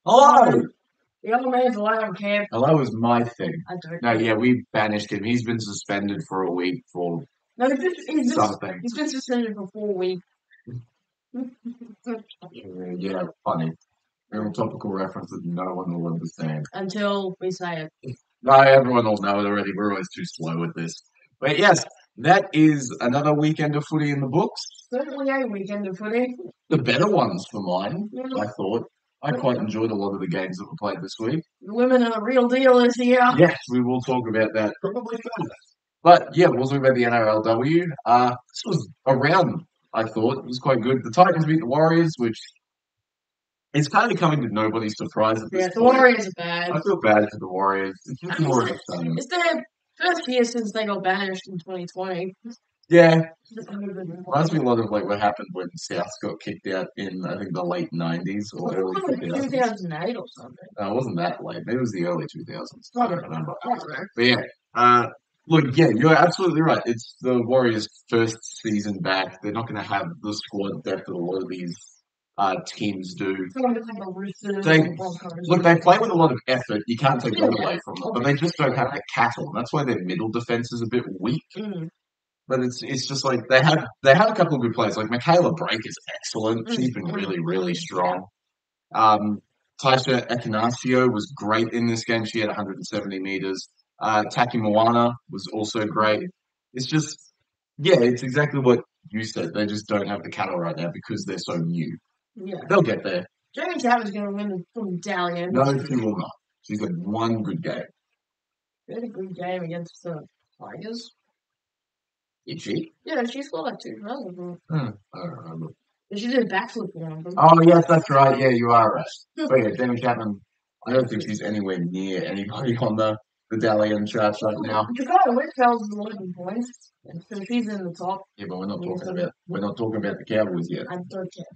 Hello! The other man's allowed on camp. Hello is my thing. I don't No, know. yeah, we banished him. He's been suspended for a week for No, something. he's been suspended for 4 weeks. Yeah, funny. Real topical reference that no one will understand. Until we say it. No, everyone will know it already. We're always too slow with this. But yes, that is another weekend of footy in the books. Certainly a weekend of footy. The better ones for mine, Yeah. I thought. I quite enjoyed a lot of the games that were played this week. The women are the real deal this year. Yes, we will talk about that probably further. But yeah, we'll talk about the NRLW. This was a round, I thought. It was quite good. The Titans beat the Warriors, which is kind of coming to nobody's surprise at this Yeah, the point. Warriors are bad. I feel bad for the Warriors. It's just more of a shame. It's their first year since they got banished in 2020. Yeah, reminds me a lot of like what happened when Souths got kicked out in I think the late '90s or early 2000s. 2008 or something. No, it wasn't that late. Maybe it was the early 2000s. I don't remember. I don't know. But yeah, look, yeah, you're absolutely right. It's the Warriors' first season back. They're not going to have the squad depth that a lot of these teams do. They play with a lot of effort. You can't take that away from them, but they just don't have the cattle. And that's why their middle defense is a bit weak. But it's just like they have a couple of good players. Like Michaela Brake is excellent. She's been really strong. Taisha Ekanasio was great in this game. She had 170 meters. Taki Moana was also great. It's just, yeah, it's exactly what you said. They just don't have the cattle right now because they're so new. Yeah. They'll get there. Jamie Chapman's going to win the medallion. No, she will not. She's had one good game. She had a good game against the Tigers. Did she? Yeah, she scored like 2 runs. I don't remember. She did a backflip one. Oh, yes, that's right. Yeah, you are right. But yeah, Jamie Chapman, I don't think she's anywhere near anybody on the medallion charts right now. Dakota Whitfield's 11 points, so she's in the top. Yeah, but we're not talking about the Cowboys yet. I don't care.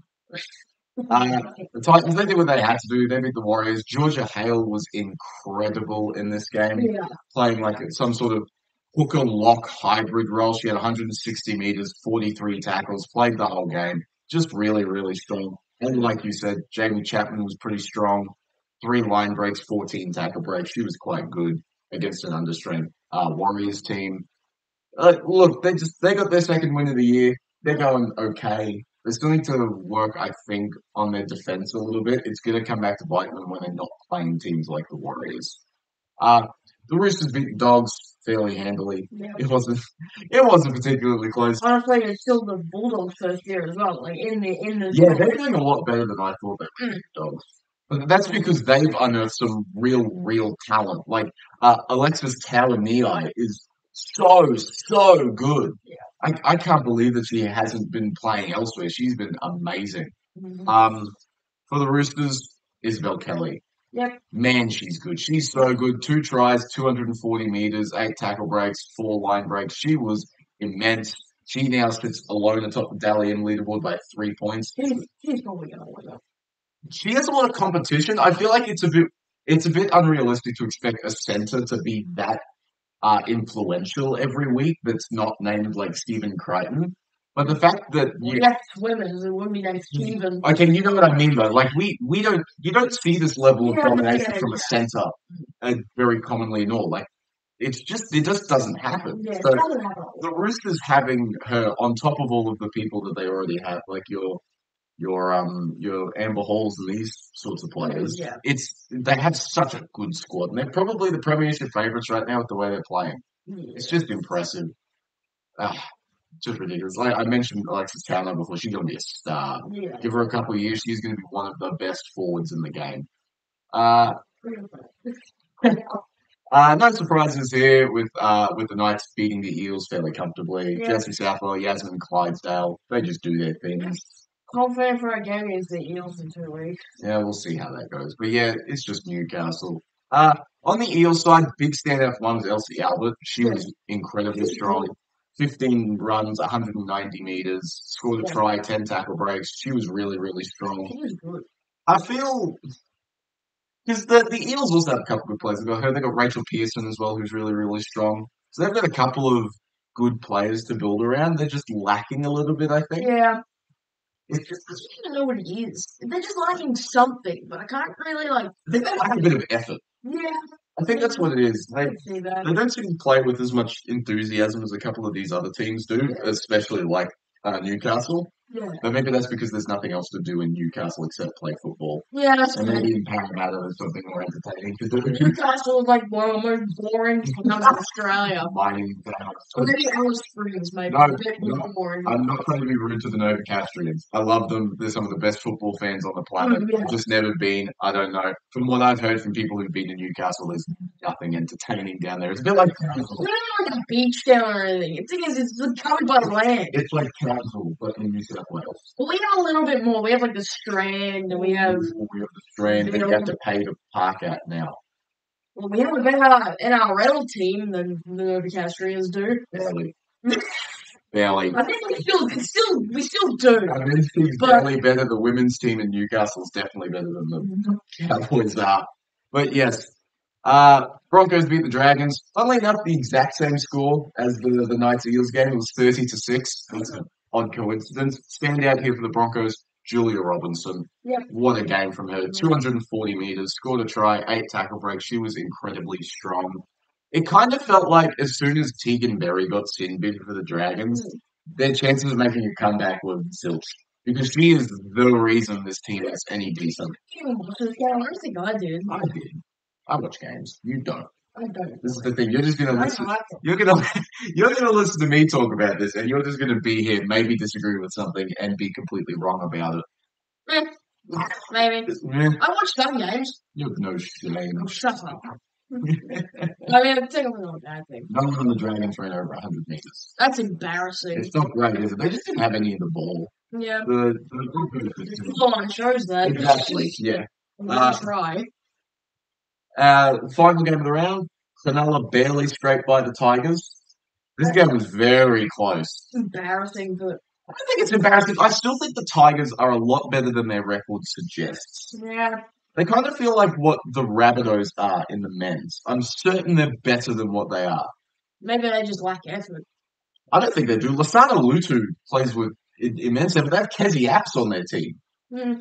The Titans, they did what they had to do. They beat the Warriors. Georgia Hale was incredible in this game, playing like some sort of hooker lock hybrid role. She had 160 meters, 43 tackles, played the whole game. Just really strong. And like you said, Jamie Chapman was pretty strong. 3 line breaks, 14 tackle breaks. She was quite good against an understrength Warriors team. Look, they got their second win of the year. They're going okay. They still need to work, I think, on their defense a little bit. It's going to come back to bite them when they're not playing teams like the Warriors. The Roosters beat the Dogs fairly handily. Yeah. It wasn't particularly close. Honestly, it's still the Bulldogs' first year as well. Like in the yeah, they're doing a lot better than I thought they were. Dogs. But that's because they've unearthed some real talent. Like Alexis Talanei is so good. Yeah. I can't believe that she hasn't been playing elsewhere. She's been amazing. For the Roosters, Isabel Kelly. Yep. Man, she's good. She's so good. 2 tries, 240 meters, 8 tackle breaks, 4 line breaks. She was immense. She now sits alone atop the Dalian leaderboard by 3 points. She's probably going to win it. She has a lot of competition. I feel like it's a bit unrealistic to expect a centre to be that influential every week that's not named like Stephen Crichton. But the fact that swimmers, it wouldn't be named Stephen. Okay, you know what I mean though. Like you don't see this level of domination from a centre very commonly in all. Like it just doesn't happen. Yeah, so it doesn't happen. The Roosters having her on top of all of the people that they already have, like your Amber Halls and these sorts of players. Yeah. They have such a good squad, and they're probably the premiership favourites right now with the way they're playing. Yeah. It's just impressive. Just ridiculous. Like I mentioned Alexis Talanei before, she's going to be a star. Yeah. Give her a couple of years, she's going to be one of the best forwards in the game. No surprises here with the Knights beating the Eels fairly comfortably. Yeah. Jesse Southwell, Yasmin Clydesdale, they just do their things. Confident for a game against the Eels in 2 weeks. Yeah, we'll see how that goes. But yeah, it's just Newcastle. On the Eels side, big standout for one was Elsie Albert. She was incredibly strong. 15 runs, 190 meters, scored a try, 10 tackle breaks. She was really strong. She was good. I feel because the Eels also have a couple of good players. They got Rachel Pearson as well, who's really strong. So they've got a couple of good players to build around. They're just lacking a little bit, I think. Yeah. It's just, I don't even know what it is. They're just lacking something, but I can't really like. I think they lack a bit of effort. Yeah, I think that's what it is. I can see that. They don't seem to play with as much enthusiasm as a couple of these other teams do, especially like Newcastle. Yeah, But maybe that's because there's nothing else to do in Newcastle except play football. yeah, that's And fair. maybe in Parramatta there's something more entertaining to do. Newcastle is like one of the most boring towns in Australia. Mining towns. Or maybe Alice Springs, maybe. No, A bit more no, boring. I'm not trying to be rude to the Novocastrians. I love them. They're some of the best football fans on the planet. Yeah. I've just never been. I don't know. From what I've heard from people who've been to Newcastle, there's nothing entertaining down there. It's a bit like Townsville. We don't have like a beach down or anything. The thing is, it's covered by the land. It's like Townsville, but in New South Wales. But we have a little bit more. We have like the Strand, and we have. We have the Strand that you have to pay to park at now. Well, we have a better NRL team than the Novocastrians do. Barely. Barely. I think we still do. I mean, this team's barely better. The women's team in Newcastle is definitely better than the Cowboys are. But yes, Broncos beat the Dragons. Funnily enough, the exact same score as the Knights-Eagles game. It was 30-6. That's an odd coincidence. Standout here for the Broncos, Julia Robinson. Yep. What a game from her. 240 metres, scored a try, 8 tackle breaks. She was incredibly strong. It kind of felt like as soon as Tegan Berry got sin bid for the Dragons, their chances of making a comeback were zilch. Because she is the reason this team is any decent. I don't think I did. I did. I watch games. You don't. I don't. This is the thing. You're just gonna I listen. like You're gonna listen to me talk about this, and you're just gonna be here, maybe disagree with something, and be completely wrong about it. Maybe. I watch some games. You have no shame. Oh, shut up. I mean, it's technically not a bad thing. No one on the Dragons ran over 100 meters. That's embarrassing. It's not great, is it? They just didn't have any of the ball. Yeah. The Line shows that. exactly. Yeah. Try. Final game of the round. Cronulla barely scraped by the Tigers. This game was very close. It's embarrassing, but I don't think it's embarrassing. I still think the Tigers are a lot better than their record suggests. yeah. They kind of feel like what the Rabbitohs are in the men's. I'm certain they're better than what they are. Maybe they just lack effort. I don't think they do. Lasana Lutu plays with immense effort. They have Kezi Apps on their team.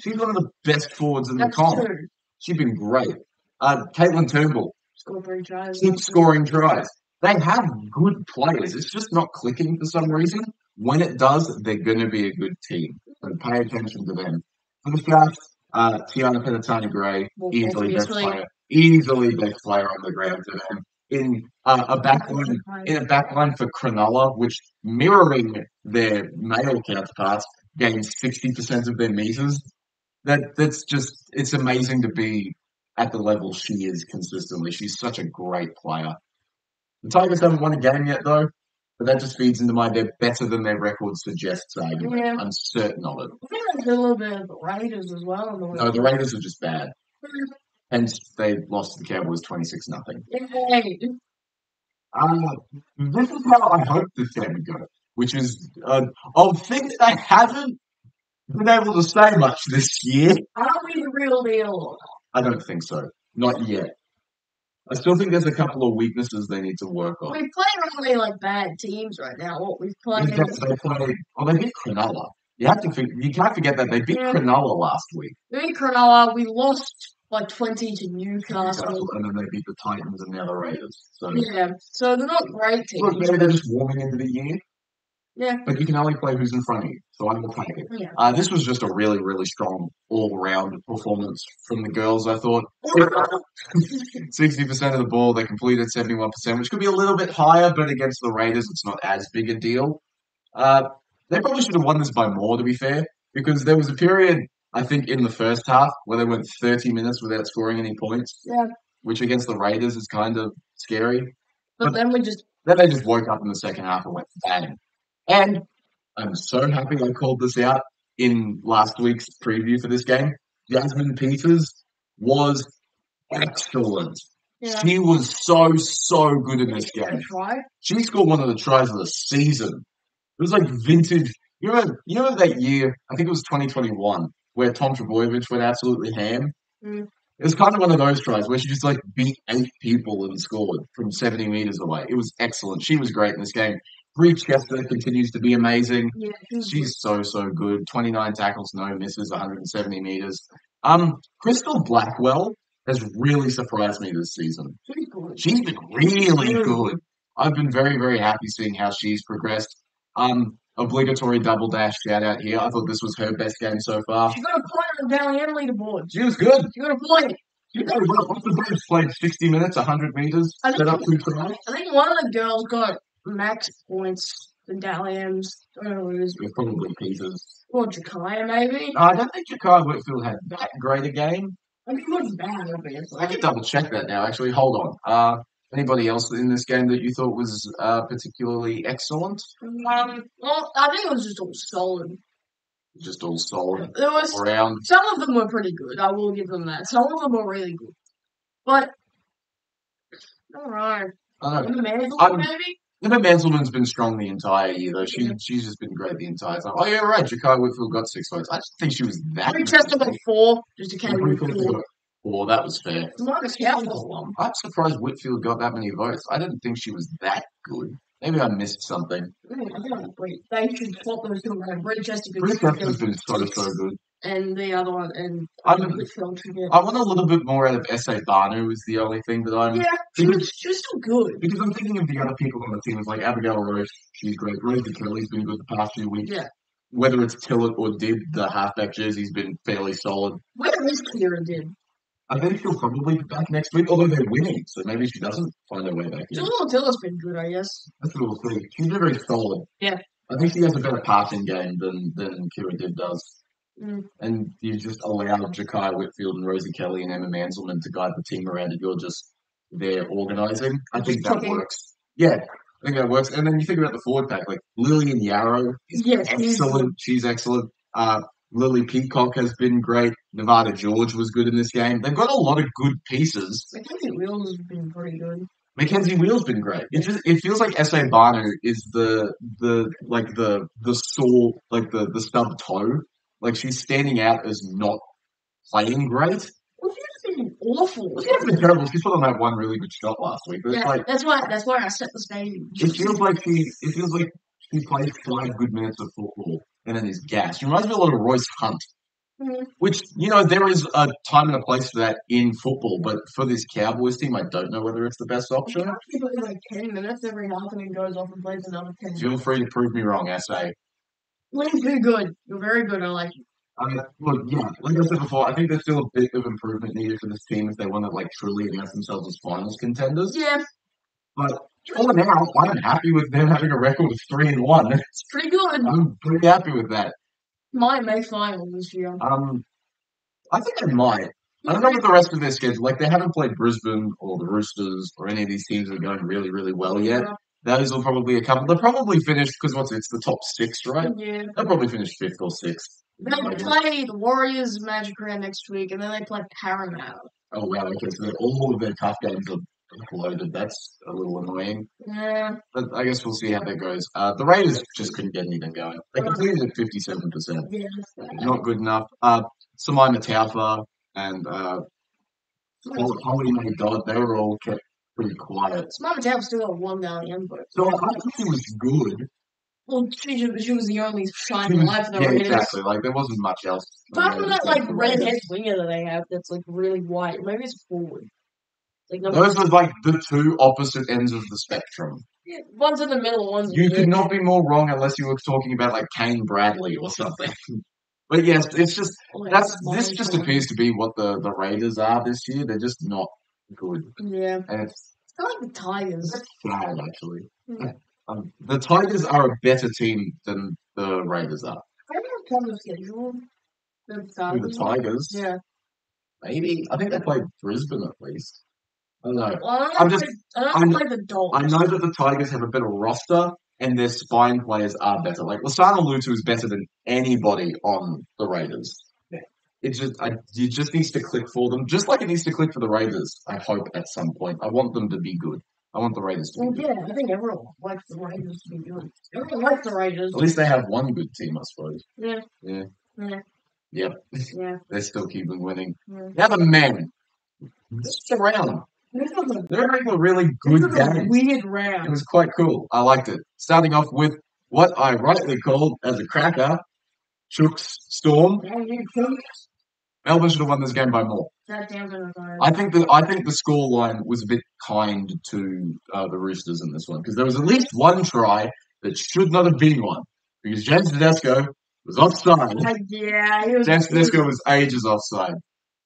She's one of the best forwards in the comp. True. She's been great. Caitlin Turnbull Score 3 tries. keeps scoring tries. They have good players. It's just not clicking for some reason. When it does, they're going to be a good team. So pay attention to them. For the Sharks, Tiana Penatani-Gray, easily best player on the ground for them. In a backline for Cronulla, which mirroring their male counterparts, gained 60% of their meters. It's amazing to be at the level she is consistently. She's such a great player. The Tigers haven't won a game yet, though, but that just feeds into my they're better than their record suggests argument. Yeah. I'm certain of it. I think they do a little bit of the Raiders as well. No, the Raiders are just bad. Hence, they lost to the Cowboys 26-0. Yay. This is how I hope this game would go, which is of things they haven't been able to say much this year. Are we the real deal? I don't think so. Not yet. I still think there's a couple of weaknesses they need to work on. We're playing really like bad teams right now. What we've played. They beat Cronulla. You can't forget that they beat Cronulla last week. We beat Cronulla. We lost like 20 to Newcastle. And then they beat the Titans and now the Raiders. So so they're not great teams. Look, maybe they're just warming into the year. Yeah. But you can only play who's in front of you, so I will take it. Yeah. This was just a really, really strong all-round performance from the girls, I thought. 60% of the ball, they completed 71%, which could be a little bit higher, but against the Raiders, it's not as big a deal. They probably should have won this by more, to be fair, because there was a period, I think, in the first half where they went 30 minutes without scoring any points, which against the Raiders is kind of scary. But then they just woke up in the second half and went bang. And I'm so happy I called this out in last week's preview for this game. Jasmine Peters was excellent. Yeah. She was so good in this game. She scored one of the tries of the season. It was like vintage. You remember that year, I think it was 2021, where Tom Trebojevic went absolutely ham? It was kind of one of those tries where she just like beat 8 people and scored from 70 meters away. It was excellent. She was great in this game. Bree Chester continues to be amazing. Yeah, She's so good. 29 tackles, no misses, 170 meters. Crystal Blackwell has really surprised me this season. she's good. She's been really good. I've been very happy seeing how she's progressed. Obligatory double dash shout out here. I thought this was her best game so far. She got a point on the Dally M leaderboard. She was good. She got a point. She played well. Off the bench, played 60 minutes, 100 meters, set up 2 tries. I think one of the girls got max points in Dally M's. I don't know who it is. It was probably Peters. Or Jakaya, maybe. No, I don't think Jakai Whitfield had that great a game. I mean, it was bad, obviously. I can double check that now, actually. Hold on. Anybody else in this game that you thought was particularly excellent? Well, I think it was just all solid. Just all solid There was around. some of them were pretty good. I will give them that. Some of them were really good, but all right. Maybe. Emma Manselman's been strong the entire year, though. She's just been great the entire time. Oh, yeah, right. Jakai Whitfield got 6 votes. I just think she was that. Bree Chester got 4, just to carry Whitfield. 4, that was fair. Marcus House got 1. I'm surprised Whitfield got that many votes. I didn't think she was that good. Maybe I missed something. They should swap those two around. Bree Chester's been so good. And the other one, and Whitfield should get. I want a little bit more out of S.A. Banu is the only thing that I'm... Yeah, she was still good. Because I'm thinking of the other people on the team. It's like Abigail Roche, she's great. Rosie Kelly's been good the past few weeks. Yeah. Whether it's Tillett or Dib, the halfback jersey's been fairly solid. Where is Kira Dib? I think she'll probably be back next week, although they're winning, so maybe she doesn't find her way back in. Tilla's been good, I guess. That's what we'll see. She's been very solid. Yeah. I think she has a better passing game than Kira Dib does. Mm. And you just allow Jakai Whitfield and Rosie Kelly and Emma Manselman to guide the team around and you're just there organising. I think that works. Yeah, I think that works. And then you think about the forward pack, like Lillian Yarrow is excellent. She's excellent. Lily Peacock has been great. Nevada George was good in this game. They've got a lot of good pieces. Mackenzie Wheels has been pretty good. Mackenzie Wheels been great. It feels like S.A. Banu is the sore, like the stub toe. Like she's standing out as not playing great. Well, she's been awful. She's been terrible. She's put on that one really good shot last week. But yeah, like, that's why I set the stage. It feels like she plays 5 good minutes of football and then is gassed. She reminds me a lot of Royce Hunt. Mm-hmm. Which, there is a time and a place for that in football, but for this Cowboys team, I don't know whether it's the best option. He plays like 10 minutes every half and then goes off and plays another 10 minutes. Feel free to prove me wrong, SA. You're too good. You're very good. I like you. Look, yeah, like I said before, I think there's still a bit of improvement needed for this team if they want to truly announce themselves as finals contenders. Yeah. But for now, I'm happy with them having a record of 3-1. It's pretty good. I'm pretty happy with that. Might make finals this year. I think they might. I don't know what the rest of their schedule. They haven't played Brisbane or the Roosters or any of these teams that are going really, really well yet. Yeah. Those will probably a couple. They'll probably finish because it's the top 6, right? Yeah. They'll probably finish 5th or 6th. They play the Warriors, Magic Round next week, and then they play Paramount. Oh wow! Okay, so all of their tough games are loaded. That's a little annoying. Yeah. But I guess we'll see how that goes. The Raiders just couldn't get anything going. They completed at 57%. Yeah. Not good enough. Samai Mataufa and Holly May Dodd, they were all kept pretty quiet. Samai Mataufa still got 1 Dally-M vote. So I think she was good. Well, she was the only shining light for the Raiders. Yeah, exactly. There wasn't much else. Apart from that, redhead winger that they have that's, really white. Maybe it's forward. Those were, the 2 opposite ends of the spectrum. Yeah, one's in the middle, one's in the You could not be more wrong unless you were talking about, Kane Bradley or something. But yes, it's just, this just appears to be what the Raiders are this year. They're just not good. Yeah. And it's kind of like the Tigers. It's sad, actually. Yeah. The Tigers are a better team than the Raiders are. I don't know the schedule. The Tigers? Yeah. Maybe. I think they played Brisbane at least. I don't know. Well, I know the Dolphins. I know that the Tigers have a better roster and their spine players are better. Lasana Lutu is better than anybody on the Raiders. Yeah. It just needs to click for them, just like it needs to click for the Raiders, I hope, at some point. I want them to be good. I want the Raiders to be good. Yeah, I think everyone likes the Raiders to be good. Everyone likes the Raiders. At least they have one good team, I suppose. Yeah. Yeah. Yeah. Yep. Yeah. They're still keeping winning. Yeah. Now the men. Just around. They're making a really good game. Weird round. It was quite cool. I liked it. Starting off with what I rightly called as a cracker, Chooks Storm. Melbourne should have won this game by more. I think the score line was a bit kind to the Roosters in this one because there was at least one try that should not have been one because James Tedesco was offside. James Tedesco was ages offside.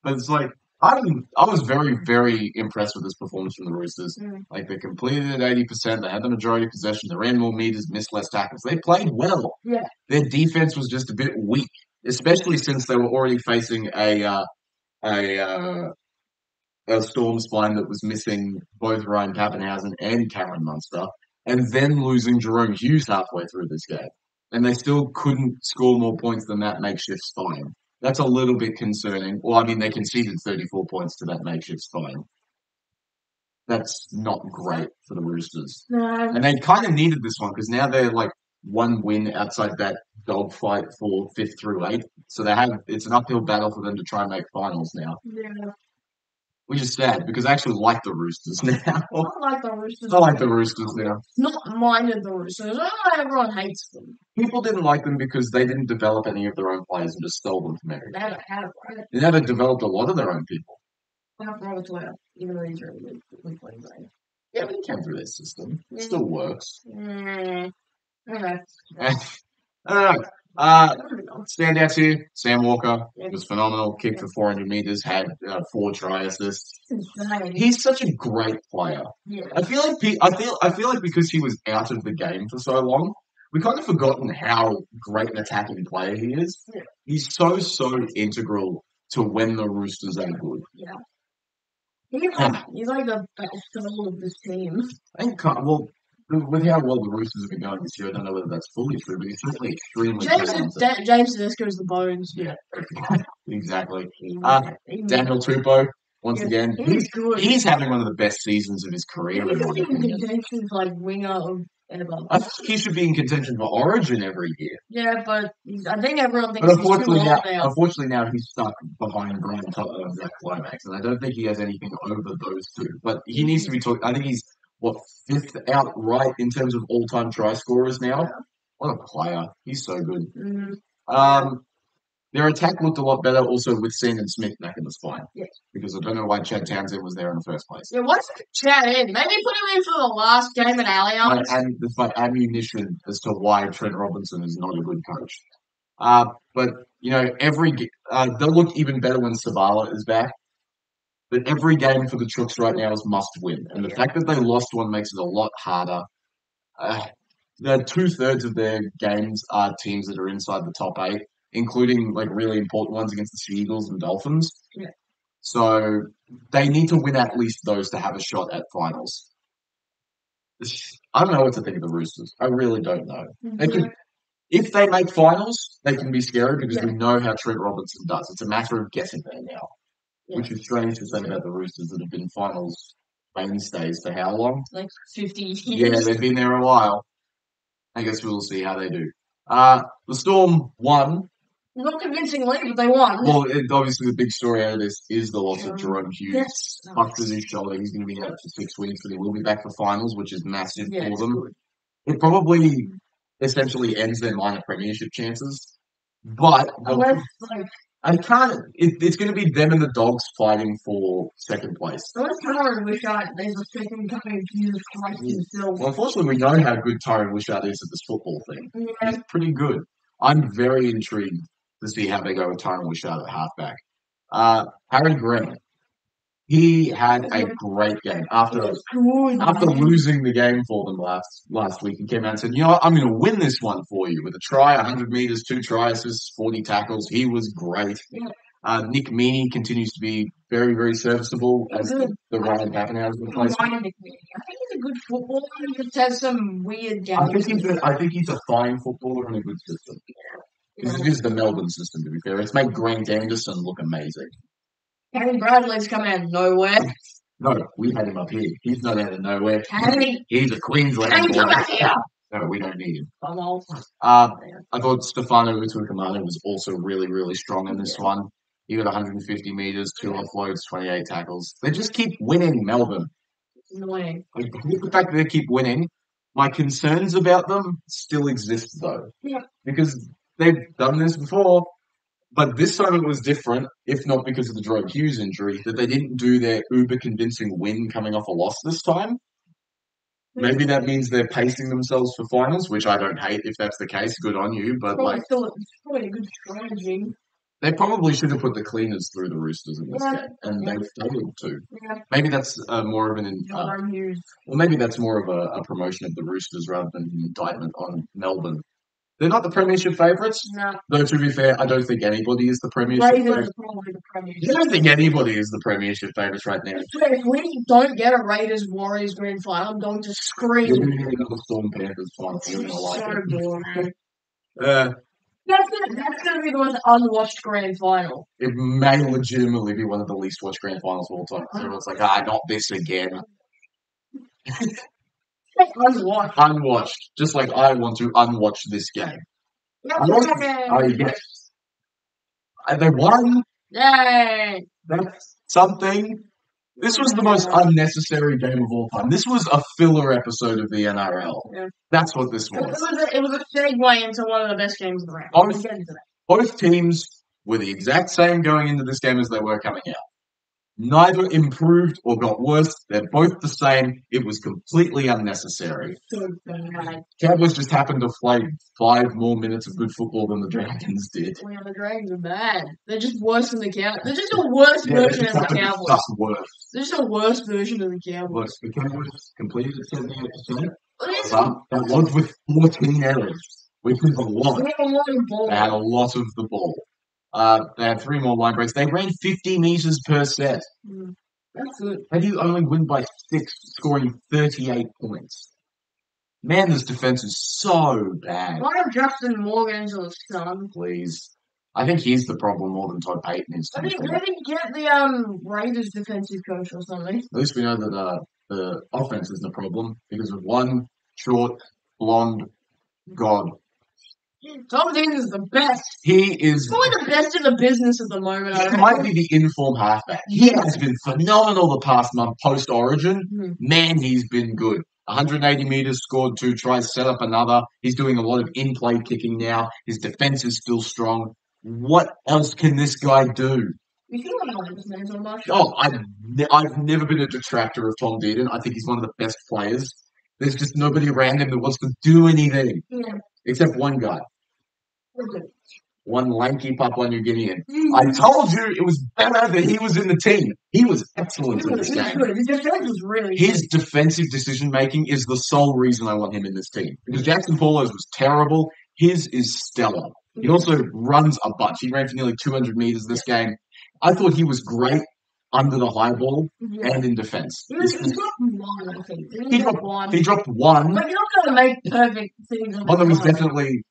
But it's like I was very, very impressed with this performance from the Roosters. Like they completed it 80%, they had the majority of possession, they ran more meters, missed less tackles. They played well. Yeah. Their defense was just a bit weak, especially since they were already facing a Storm spine that was missing both Ryan Pappenhausen and Cameron Munster, and then losing Jerome Hughes halfway through this game. And they still couldn't score more points than that makeshift spine. That's a little bit concerning. Well, I mean, they conceded 34 points to that makeshift spine. That's not great for the Roosters. No. And they kind of needed this one because now they're like one win outside that dogfight for 5th through 8th. So it's an uphill battle for them to try and make finals now. Yeah. Which is sad because I actually like the Roosters now. I like the Roosters. I like the Roosters now. Not minded the Roosters. I don't know why everyone hates them. People didn't like them because they didn't develop any of their own players and just stole them from everyone. They haven't had it, right? They never developed a lot of their own people. Even though he's really good playing. Yeah, but he came through their system. It still works. Okay. I don't know. Standouts here, Sam Walker was phenomenal. Kicked for 400 meters, had 4 try assists. He's such a great player. Yeah. I feel like because he was out of the game for so long, we kind of forgotten how great an attacking player he is. Yeah. He's so integral to when the Roosters are good. Yeah. He's like the best soul of this team. I think, with how well the Roosters have been going this year, I don't know whether that's fully true, but he's certainly extremely talented. James Tedesco is the bones. Yeah, exactly. Daniel Tupou, once again, he's good. He's having one of the best seasons of his career. He's in contention for winger of ever. I think he should be in contention for Origin every year. Yeah, but I think everyone thinks he's too old now. Unfortunately, now he's stuck behind Grant Zach Lomax, and I don't think he has anything over those two. But he needs to be talking. I think he's 5th outright in terms of all-time try scorers now. Yeah. What a player! He's so good. Mm-hmm. Their attack looked a lot better also with Sandon Smith back in the spine. Yes. Because I don't know why Chad Townsend was there in the first place. Yeah, what's Chad in? Maybe put him in for the last game at Allianz. It's my ammunition as to why Trent Robinson is not a good coach. But, they'll look even better when Savala is back. But every game for the Chooks right now is must win. And the fact that they lost one makes it a lot harder. 2/3 of their games are teams that are inside the top 8, including really important ones against the Sea Eagles and Dolphins. Yeah. So they need to win at least those to have a shot at finals. I don't know what to think of the Roosters. I really don't know. Mm-hmm. If they make finals, they can be scary because we know how Trent Robinson does. It's a matter of getting there now. Yeah. Which is strange to say about the Roosters that have been finals mainstays for how long? 50 years. Yeah, they've been there a while. I guess we'll see how they do. The Storm won. Not convincingly, but they won. Well, obviously the big story out of this is the loss of Jerome Hughes. Punctured his shoulder. He's going to be out for 6 weeks, but he will be back for finals, which is massive for them. Good. It probably essentially ends their minor premiership chances. But it's going to be them and the Dogs fighting for second place. Unless Tyron Wishart is a second coming of Jesus Christ himself. Well, unfortunately, we know how good Tyron Wishart is at this football thing. Yeah. He's pretty good. I'm very intrigued to see how they go with Tyron Wishart at halfback. Harry Grant. He had a great game after losing the game for them last week. He came out and said, I'm going to win this one for you with a try, 100 meters, 2 try assists, 40 tackles. He was great. Yeah. Nick Meaney continues to be very, very serviceable as the Ryan Pappenhausen replacement. I think he's a good footballer. He just has some weird games. I think he's a fine footballer in a good system. Yeah. This is the Melbourne system, to be fair. It's made Grant Anderson look amazing. Kevin Bradley's come out of nowhere. No, we had him up here. He's not out of nowhere. Kenny. He's a Queensland boy. No, we don't need him. I thought Stefano Utuikamanu was also really, really strong in this one. He got 150 meters, 2 offloads, 28 tackles. They just keep winning, Melbourne. It's annoying. Like, the fact that they keep winning, my concerns about them still exist, though. Yeah. Because they've done this before, but this time it was different, if not because of the Jerome Hughes injury, that they didn't do their uber-convincing win coming off a loss this time. Maybe that means they're pacing themselves for finals, which I don't hate if that's the case. Good on you, but it's probably a good strategy. They probably should have put the cleaners through the Roosters in this game, and they've failed to. Yeah. Maybe that's more of an maybe that's more of a promotion of the Roosters rather than an indictment on Melbourne. They're not the premiership favourites. No. Though, to be fair, I don't think anybody is the premiership favourite. I don't think anybody is the premiership favourites right now. If we don't get a Raiders-Warriors grand final, I'm going to scream. You're going to get another Storm Panthers final. You're going to like it. That's going to be the most unwatched grand final. It may legitimately be one of the least watched grand finals of all time. So it's like, not this again. Unwatched. Unwatched. Just like I want to unwatch this game. Yes. They won. Yay. That's something. This was the most unnecessary game of all time. This was a filler episode of the NRL. Yeah. That's what this was. It was a segue into one of the best games of the round. Both teams were the exact same going into this game as they were coming out. Neither improved or got worse. They're both the same. It was completely unnecessary. Cowboys just happened to play 5 more minutes of good football than the Dragons did. Yeah, the Dragons are bad. They're just worse than the Cowboys. They're just a worse version of the Cowboys. They're just a worse version of the Cowboys. Look, the Cowboys completed 78%. That was with 14 errors, which is a lot. They had a lot of the ball. They had 3 more line breaks. They ran 50 meters per set. That's good. How do you only win by 6, scoring 38 points? Man, this defense is so bad. Why don't Justin Morgan into the sun? Please. I think he's the problem more than Todd Payton is. I think maybe get the Raiders defensive coach or something. At least we know that the offense isn't a problem because of one short, blonde god. Tom Dean is the best. He is probably the best in the business at the moment. He might be the in-form halfback. He has been phenomenal the past month post-Origin. Mm-hmm. Man, he's been good. 180 meters, scored 2 tries, set up another. He's doing a lot of in-play kicking now. His defense is still strong. What else can this guy do? You think I like this man so much? Oh, I've never been a detractor of Tom Dearden. I think he's one of the best players. There's just nobody around him that wants to do anything. Yeah. Except one guy. One lanky Papua New Guinean. I told you it was better that he was in the team. He was excellent in this game. His defense was really His defensive decision-making is the sole reason I want him in this team. Because Jackson Paulo's was terrible. His is stellar. He also runs a bunch. He ran for nearly 200 meters this game. I thought he was great under the high ball and in defense. He dropped one, I think. He dropped one. But you're not going to make perfect things. One that was definitely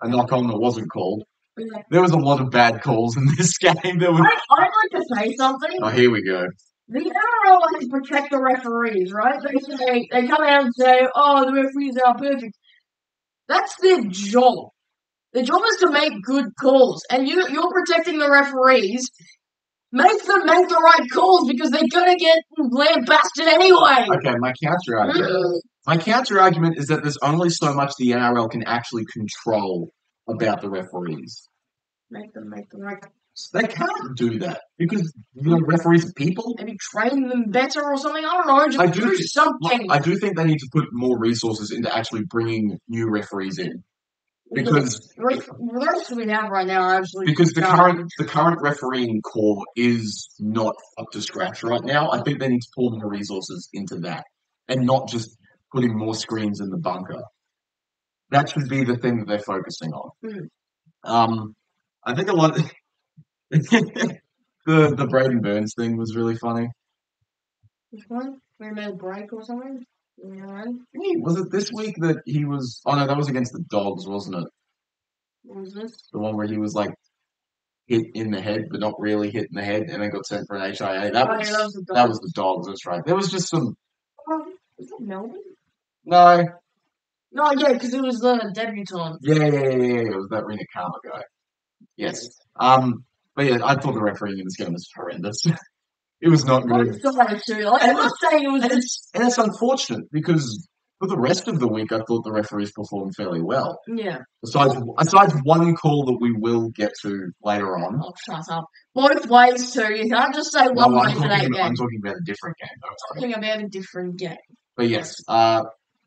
a knock-on that wasn't called. Yeah. There was a lot of bad calls in this game. I'd like to say something. Oh, here we go. The NRL likes to protect the referees, right? They come out and say, "Oh, the referees are perfect." That's their job. Their job is to make good calls, and you're protecting the referees. Make them make the right calls because they're gonna get lambasted anyway. Okay, my counter argument is that there's only so much the NRL can actually control about the referees. Make them make the right calls. They can't do that because referees are people. Maybe train them better or something. I don't know. Just do something. I do think they need to put more resources into actually bringing new referees in. Because the referees we have right now are absolutely because the current refereeing core is not up to scratch right now. I think they need to pour more resources into that and not just putting more screens in the bunker. That should be the thing that they're focusing on. I think a lot of the Braden Burns thing was really funny. Which one? Where he made a break or something? Was it this week that he was... Oh, no, that was against the Dogs, wasn't it? What was this? The one where he was, hit in the head, but not really hit in the head, and then got sent for an HIA. That was the Dogs, that's right. There was just some... Is it Melbourne? No. No, yeah, because it was the debutant. Yeah. It was that Rena Karma guy. Yes. But yeah, I thought the refereeing in this game was horrendous. It was not good. I'm not saying it was. And it's unfortunate because for the rest of the week, I thought the referees performed fairly well. Yeah. Besides one call that we will get to later on. Oh, shut up. Both ways too. You can't just say one way for that game. I'm talking about a different game. I'm talking about a different game. But yes,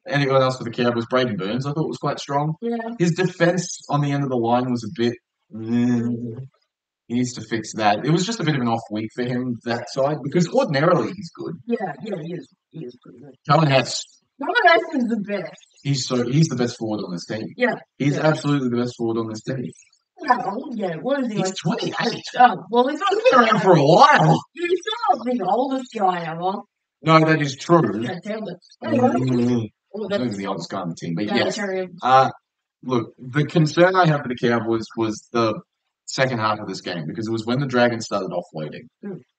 anyone else for the Cowboys? Braden Burns, I thought was quite strong. Yeah. His defense on the end of the line was a bit. He needs to fix that. It was just a bit of an off week for him, that side, because ordinarily he's good. Yeah, he is. He is pretty good. Cohen Hess is the best. He's the best forward on this team. Yeah. He's absolutely the best forward on this team. Yeah, what is he? He's 28. Oh, well, he's been around for a while. He's not the oldest guy ever. No, that is true. Yeah, tell me. He's the oldest guy on the team, but yes. Look, the concern I have for the Cowboys was the second half of this game, because it was when the Dragons started offloading,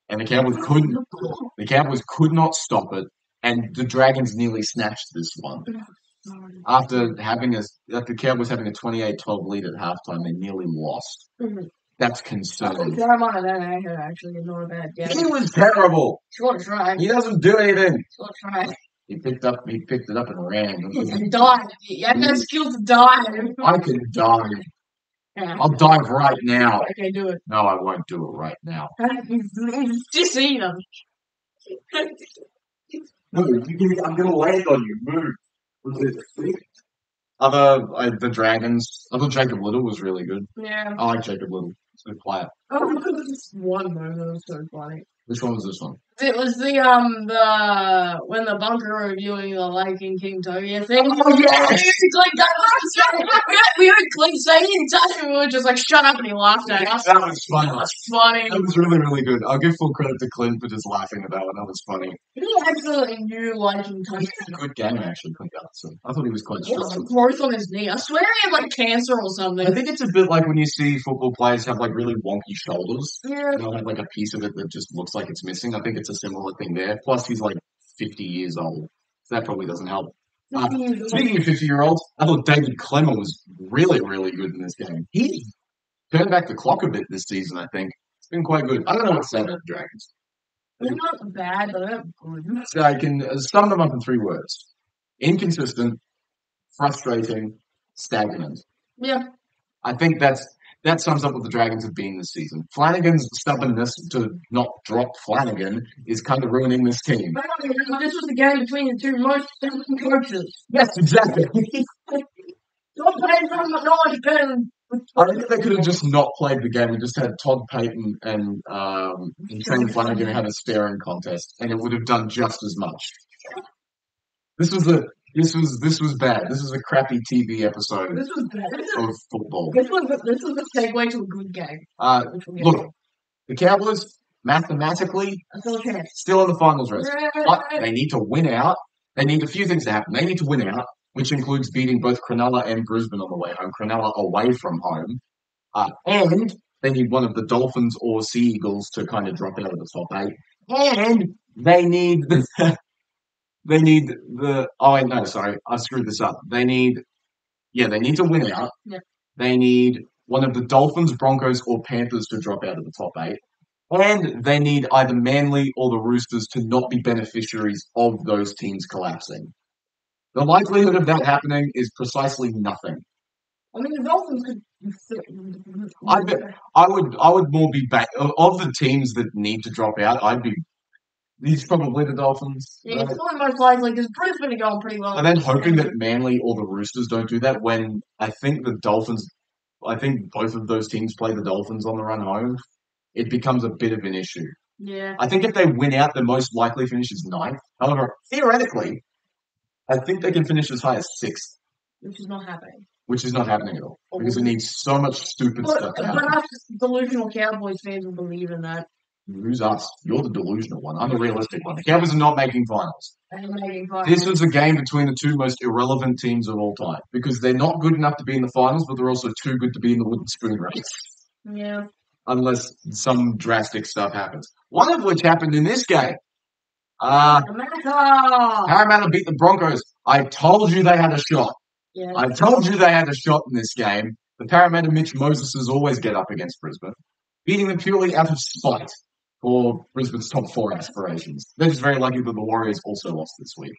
and the Cowboys could not stop it, and the Dragons nearly snatched this one. After the Cowboys having a 28-12 lead at halftime, they nearly lost. That's concerning. Jeremiah that actually is not a bad game. He was terrible. Short try. He doesn't do anything. Short try. He picked it up and ran. He died. You have that skill to dive. I can dive. Yeah. I'll dive right now. Okay, do it. No, I won't do it right now. Just eat them. No, I'm gonna land on you. Move. The Dragons. I thought Jacob Little was really good. Yeah. I like Jacob Little. He's a good player. Oh, this one moment was so funny. Which one was this one? It was the when the bunker reviewing the Lake and King Togia thing. Oh yeah! We heard Clint say it in touch, and we were just like, "Shut up!" and he laughed at us. That was funny. Funny. That was really, really good. I'll give full credit to Clint for just laughing at that one. That was funny. He absolutely knew Lake and Togia. He had a good game actually, Clint Gutson. I thought he was quite strong. Growth on his knee. I swear he had like cancer or something. I think it's a bit like when you see football players have like really wonky shoulders. Yeah. They'll have like a piece of it that just looks like it's missing. I think it's a similar thing there. Plus, he's like 50 years old. So that probably doesn't help. Speaking of 50-year-olds, I thought David Clemmer was really, really good in this game. He turned back the clock a bit this season, I think. It's been quite good. I don't know what to say about the Dragons. They're not bad, but they're good. So I can sum them up in 3 words. Inconsistent, frustrating, stagnant. Yeah. I think that sums up what the Dragons have been this season. Flanagan's stubbornness to not drop Flanagan is kind of ruining this team. This was the game between the two most stubborn coaches. Yes, exactly. I think they could have just not played the game and just had Todd Payton and Shane Flanagan have a staring contest, and it would have done just as much. This was bad. This was a crappy TV episode of football. This was a segue to a good game. Look, the Cowboys, mathematically, still in the finals race. But they need to win out. They need a few things to happen. They need to win out, which includes beating both Cronulla and Brisbane on the way home. Cronulla away from home. And they need one of the Dolphins or Sea Eagles to kind of drop out of the top 8. And they need I screwed this up. They need to win out. Yeah. They need one of the Dolphins, Broncos, or Panthers to drop out of the top 8. And they need either Manly or the Roosters to not be beneficiaries of those teams collapsing. The likelihood of that happening is precisely nothing. I mean, the Dolphins could. I would more be back of the teams that need to drop out. These probably the Dolphins. Yeah, it's probably most likely because Brisbane are going pretty well. And then hoping that Manly or the Roosters don't do that when I think both of those teams play the Dolphins on the run home. It becomes a bit of an issue. Yeah. I think if they win out, the most likely finish is 9th. However, theoretically, I think they can finish as high as 6th. Which is not happening. Which is not happening at all. Because it needs so much stupid stuff to happen. But us delusional Cowboys fans will believe in that. Who's us? You're the delusional one. I'm the realistic one. The Cowboys are not making finals. This was a game between the two most irrelevant teams of all time. Because they're not good enough to be in the finals, but they're also too good to be in the wooden spoon race. Yeah. Unless some drastic stuff happens. One of which happened in this game. Parramatta beat the Broncos. I told you they had a shot. Yeah. I told you they had a shot in this game. The Parramatta Mitch Moseses always get up against Brisbane. beating them purely out of spite for Brisbane's top 4 aspirations. They're just very lucky that the Warriors also lost this week.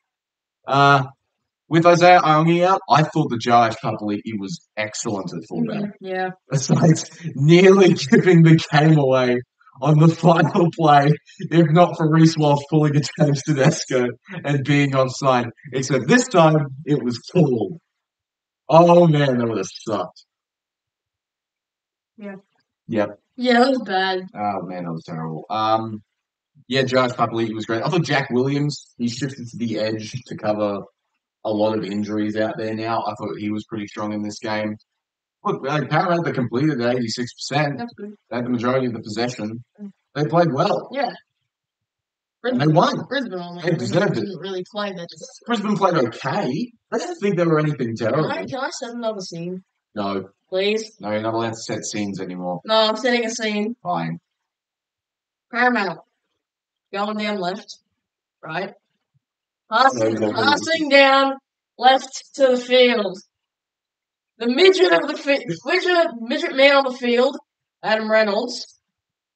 With Isaiah Iongi out, I thought the Jai Papali'i was excellent at fullback. Yeah. Aside nearly giving the game away on the final play, if not for Reece Walsh pulling a James Tedesco and being offside. Except this time, it was called. Oh, man, that would have sucked. Yeah. Yep. Yeah, that was bad. Oh, man, that was terrible. Yeah, Josh Papali'i was great. I thought Jack Williams, he shifted to the edge to cover a lot of injuries out there now. I thought he was pretty strong in this game. Look, Parramatta completed at 86%. That's good. They had the majority of the possession. They played well. Yeah. And they won. Brisbane They deserved it. didn't really play that. Brisbane played okay. I didn't think they were anything terrible. Can I set another scene? No. Please? No, you're not allowed to set scenes anymore. No, I'm setting a scene. Fine. Paramount. Going down left. Right? Passing down left to the field. The midget man on the field, Adam Reynolds,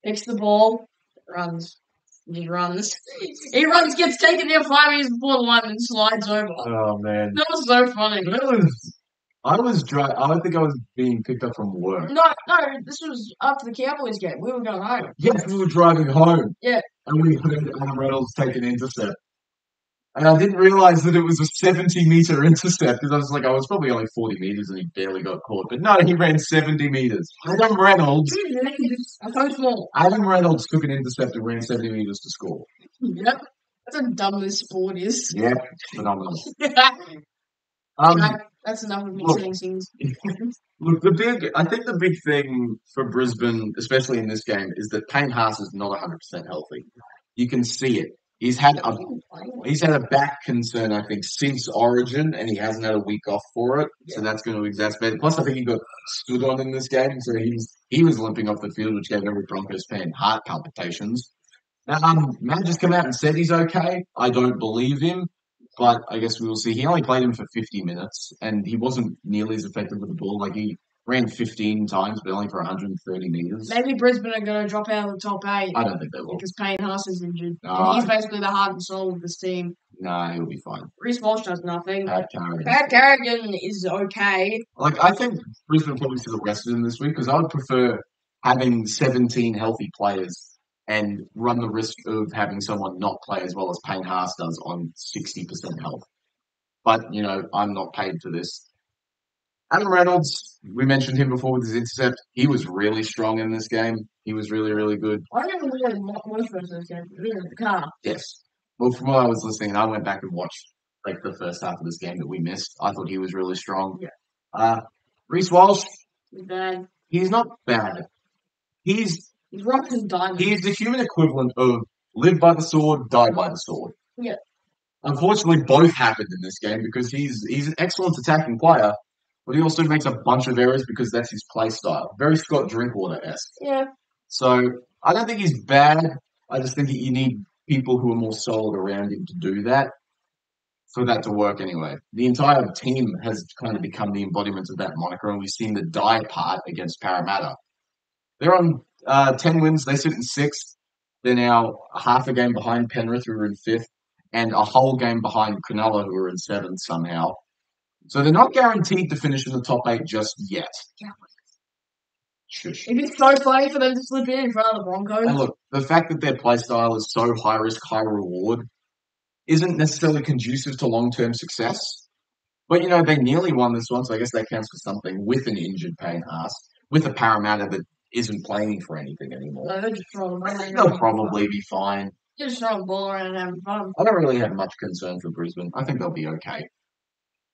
picks the ball, runs. He runs. He runs, gets taken down 5 meters before the line and slides over. Oh, man. That was so funny. I think I was being picked up from work. No, this was after the Cowboys game. We were going home. Yes, we were driving home. Yeah. And we heard Adam Reynolds take an intercept. And I didn't realise that it was a 70-meter intercept because I was probably only 40 meters and he barely got caught. But no, he ran 70 meters. Adam Reynolds took an intercept and ran 70 meters to score. Yep. That's how dumb this sport is. Yep, phenomenal. That's enough of me saying things. Look, I think the big thing for Brisbane, especially in this game, is that Payne Haas is not 100% healthy. You can see it. He's had a back concern, I think, since Origin, and he hasn't had a week off for it, so that's going to exacerbate it. Plus, I think he got stood on in this game, so he was limping off the field, which gave every Broncos fan heart palpitations. Matt just come out and said he's okay. I don't believe him, but I guess we will see. He only played him for 50 minutes, and he wasn't nearly as effective with the ball. Like, he ran 15 times, but only for 130 meters. Maybe Brisbane are going to drop out of the top 8. I don't think they will. Because Payne Haas is injured. No, he's basically the heart and soul of this team. No, he'll be fine. Reece Walsh does nothing. Pat Carrigan is okay. I think Brisbane probably should have rested him this week because I would prefer having 17 healthy players and run the risk of having someone not play as well as Payne Haas does on 60% health. But, I'm not paid for this. Adam Reynolds, we mentioned him before with his intercept. He was really strong in this game. He was really, really good. I didn't really watch this game. The car. Yes. Well, from what I was listening, and I went back and watched the first half of this game that we missed. I thought he was really strong. Yeah. Reece Walsh. He's bad. He's not bad. He's rough and diamond. He's the human equivalent of live by the sword, die by the sword. Yeah. Unfortunately, both happened in this game because he's an excellent attacking player, but he also makes a bunch of errors because that's his play style. Very Scott Drinkwater-esque. Yeah. So, I don't think he's bad. I just think you need people who are more solid around him to do that, for that to work anyway. The entire team has kind of become the embodiment of that moniker, and we've seen the die part against Parramatta. They're on 10 wins. They sit in 6th. They're now half a game behind Penrith, who are in 5th, and a whole game behind Cronulla, who are in 7th somehow. So they're not guaranteed to finish in the top 8 just yet. Yeah. Shush. It'd be so funny for them to slip in front of the Broncos. And look, the fact that their play style is so high risk, high reward isn't necessarily conducive to long-term success. But, they nearly won this one, so I guess that counts for something with an injured Payne Haas, with a Parramatta that isn't playing for anything anymore. No, they're just throwing the ball around. They'll probably be fine. They're just throwing the ball around and having fun. I don't really have much concern for Brisbane. I think they'll be okay.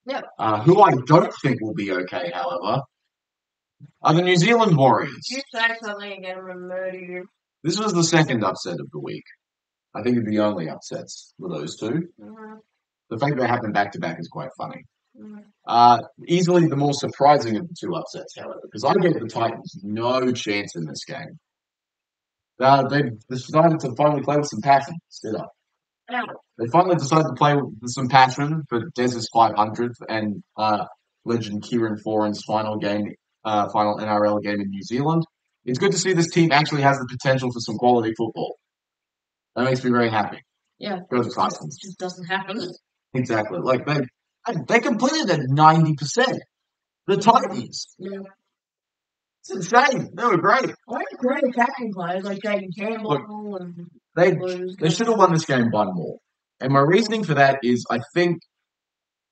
Yep. Who I don't think will be okay, however, are the New Zealand Warriors. You say something again, I'm going to murder you. This was the second upset of the week. I think the only upsets were those two. Mm-hmm. The fact that they happened back-to-back is quite funny. Mm-hmm. Easily the more surprising of the two upsets, however, because I gave the Titans no chance in this game. They decided to finally play with some passion. They finally decided to play with some passion for Dez's 500th and legend Kieran Foran's final NRL game in New Zealand. It's good to see this team actually has the potential for some quality football. That makes me very happy. Yeah. Go to Titans. It just doesn't happen. Exactly. Like they completed at 90%. The Titans. Yeah. It's insane. They were great. I like great attacking players like Jaden Campbell and They should have won this game by more. And my reasoning for that is I think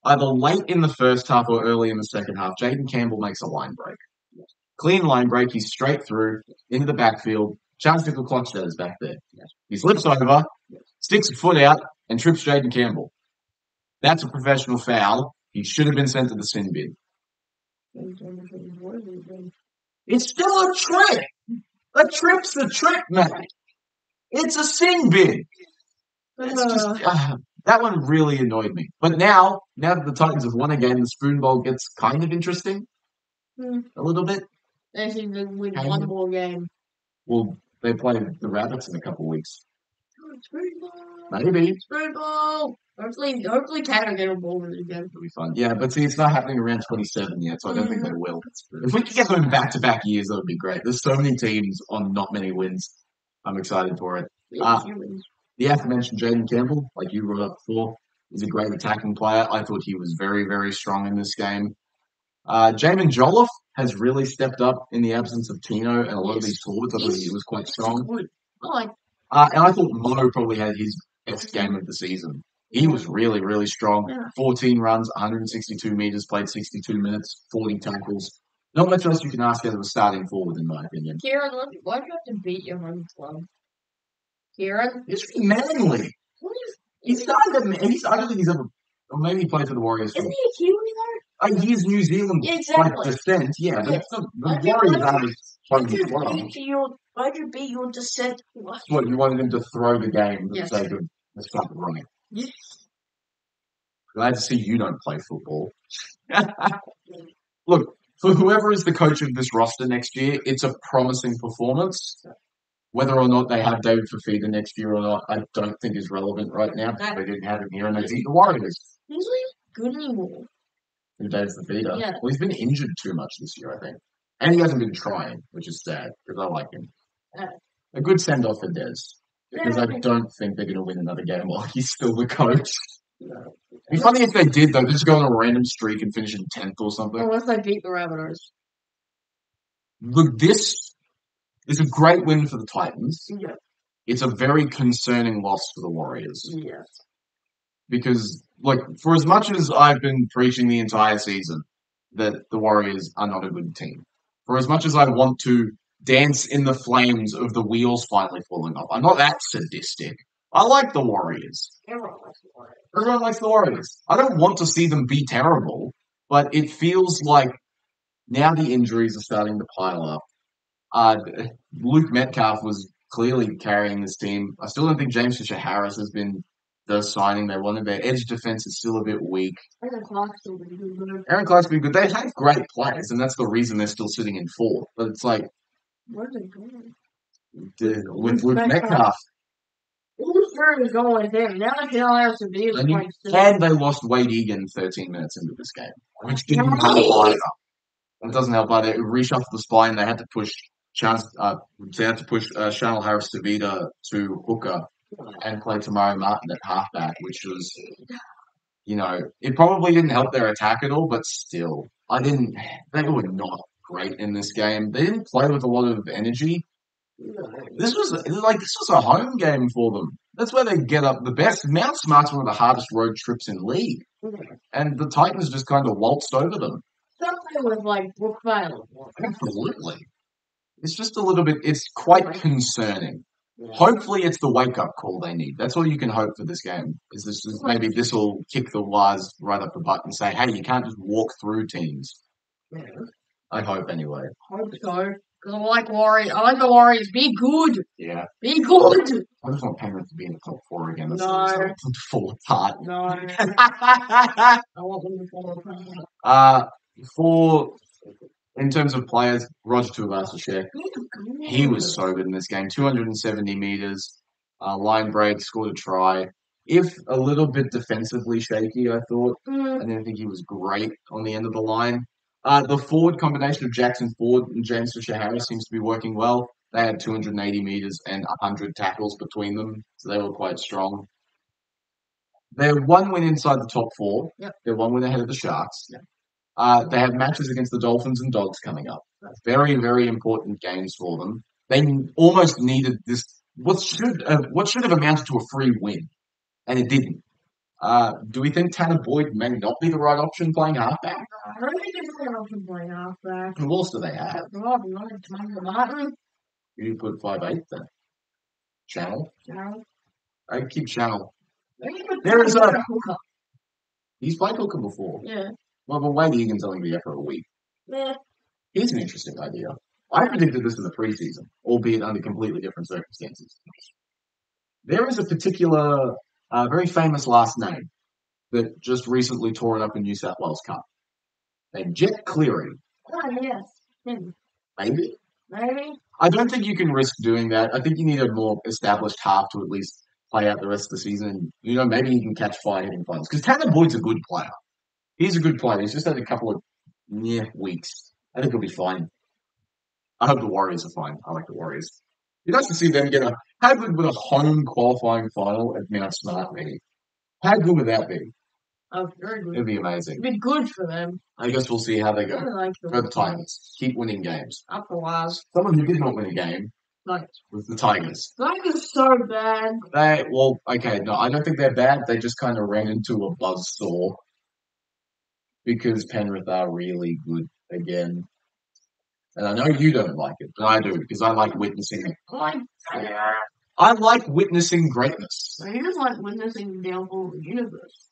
either late in the first half or early in the second half, Jaden Campbell makes a line break. Clean line break, he's straight through, into the backfield. Charles Nickel Clockstead is back there. He slips over, sticks a foot out, and trips Jaden Campbell. That's a professional foul. He should have been sent to the sin bin. It's still a trip. A trip's a trip, mate. It's a sin bin. It's just that one really annoyed me. But now that the Titans have won again, the Spoon Bowl gets kind of interesting. A little bit. They seem to win one more game. Well, they play the Rabbits in a couple of weeks. Spoon Bowl. Maybe. Spoon Bowl. Hopefully Canada get on board with it again. It'll be fun. Yeah, but see, it's not happening around 27 yet, so I don't think they will. If we can get them back-to-back years, that would be great. There's so many teams on not many wins. I'm excited for it. The aforementioned Jaden Campbell, like you brought up before, is a great attacking player. I thought he was very, very strong in this game. Jamin Jolliffe has really stepped up in the absence of Tino and a lot of these forwards. I thought he was quite strong. And I thought Mo probably had his best game of the season. He was really, really strong. 14 runs, 162 meters, played 62 minutes, 40 tackles. Not much else you can ask out of a starting forward, in my opinion. Kieran, why do you have to beat your home club? Kieran? It's Manly. I don't think he's ever... Or maybe he played for the Warriors. Isn't he a Kiwi, though? He's New Zealand by descent, yeah. The Warriors aren't... Why'd you beat your descent? What, you wanted him to throw the game for the sake of the stuff running? Yes. Glad to see you don't play football. Look, for whoever is the coach of this roster next year, it's a promising performance. Whether or not they have David Fafita next year or not, I don't think is relevant right now because they didn't have him here and they beat the Warriors. He's not good anymore. David Fafita? Yeah. Well, he's been injured too much this year, I think. And he hasn't been trying, which is sad because I like him. A good send-off for Des. Because I don't think they're going to win another game while he's still the coach. It'd be funny if they did, though. Just go on a random streak and finish in 10th or something. Unless they beat the Rabbitohs. Look, this is a great win for the Titans. Yeah. It's a very concerning loss for the Warriors. Yes. Because, like, for as much as I've been preaching the entire season that the Warriors are not a good team, for as much as I want to dance in the flames of the wheels finally falling off, I'm not that sadistic. I like the Warriors. Everyone likes the Warriors. Everyone likes the Warriors. I don't want to see them be terrible, but it feels like now the injuries are starting to pile up. Luke Metcalf was clearly carrying this team. I still don't think James Fisher-Harris has been the signing they wanted. Their edge defense is still a bit weak. Aaron Clark's still been good. Aaron Clark's been good. They have great players, and that's the reason they're still sitting in fourth. But it's like... Where's it going? With Metcalf. Who's sure is going with him? Now I feel like and they lost Wade Egan 13 minutes into this game, which didn't help either. It doesn't help either. It reshuffled the spine. They had to push Chanel Harris-Tavita to hooker and play Tamari Martin at halfback, which was, it probably didn't help their attack at all, but still, they were not great in this game. They didn't play with a lot of energy. This was a home game for them. That's where they get up the best. Mount Smart's one of the hardest road trips in league. And the Titans just kind of waltzed over them. Something with Brookvale. Absolutely. It's just a little bit, it's quite concerning. Hopefully it's the wake-up call they need. That's all you can hope for this game. Maybe this will kick the wires right up the butt and say, hey, you can't just walk through teams. Yeah. I hope anyway. Hope so. Because I like Warriors. I like the Warriors. Be good. Yeah. Be good. I just want Penrith to be in the top 4 again. That's to fall apart. No. I want them to fall apart. In terms of players, Roger Tuivasa-Sheck, he was so good in this game. 270 meters, line break, scored a try. If a little bit defensively shaky, I thought. I didn't think he was great on the end of the line. The forward combination of Jackson Ford and James Fisher-Harris seems to be working well. They had 280 meters and 100 tackles between them, so they were quite strong. They're one win inside the top four. Yep. They're one win ahead of the Sharks. Yep. They have matches against the Dolphins and Dogs coming up. Very, very important games for them. They almost needed this. What should have amounted to a free win, and it didn't. Do we think Tanner Boyd may not be the right option playing halfback? I don't think it's the right option playing halfback. Who else do they have? Martin. You put 5'8" then. Channel. I keep Channel. There is a hooker. He's played hooker before. Yeah. Well, but Wade Egan's only been there for a week. Yeah. Here's an interesting idea. I predicted this in the preseason, albeit under completely different circumstances. There is a particular, very famous last name that just recently tore it up in New South Wales Cup. Named Jet Cleary. Oh, yes. Maybe. Maybe. I don't think you can risk doing that. I think you need a more established half to at least play out the rest of the season. You know, maybe you can catch fire hitting finals. Because Tanner Boyd's a good player. He's a good player. He's just had a couple of weeks. I think he'll be fine. I hope the Warriors are fine. I like the Warriors. It'd be nice to see them get how good would a home qualifying final at Mount Smart be? How good would that be? Oh, very good. It'd be amazing. It'd be good for them. I guess we'll see how they go. I like For the Tigers. Keep winning games. Up the wires. Someone who did not win a game was the Tigers. Tigers so bad. I don't think they're bad. They just kind of ran into a buzzsaw because Penrith are really good again. And I know you don't like it, but I do because I like witnessing it. I like witnessing greatness. You just like witnessing the downfall of the universe.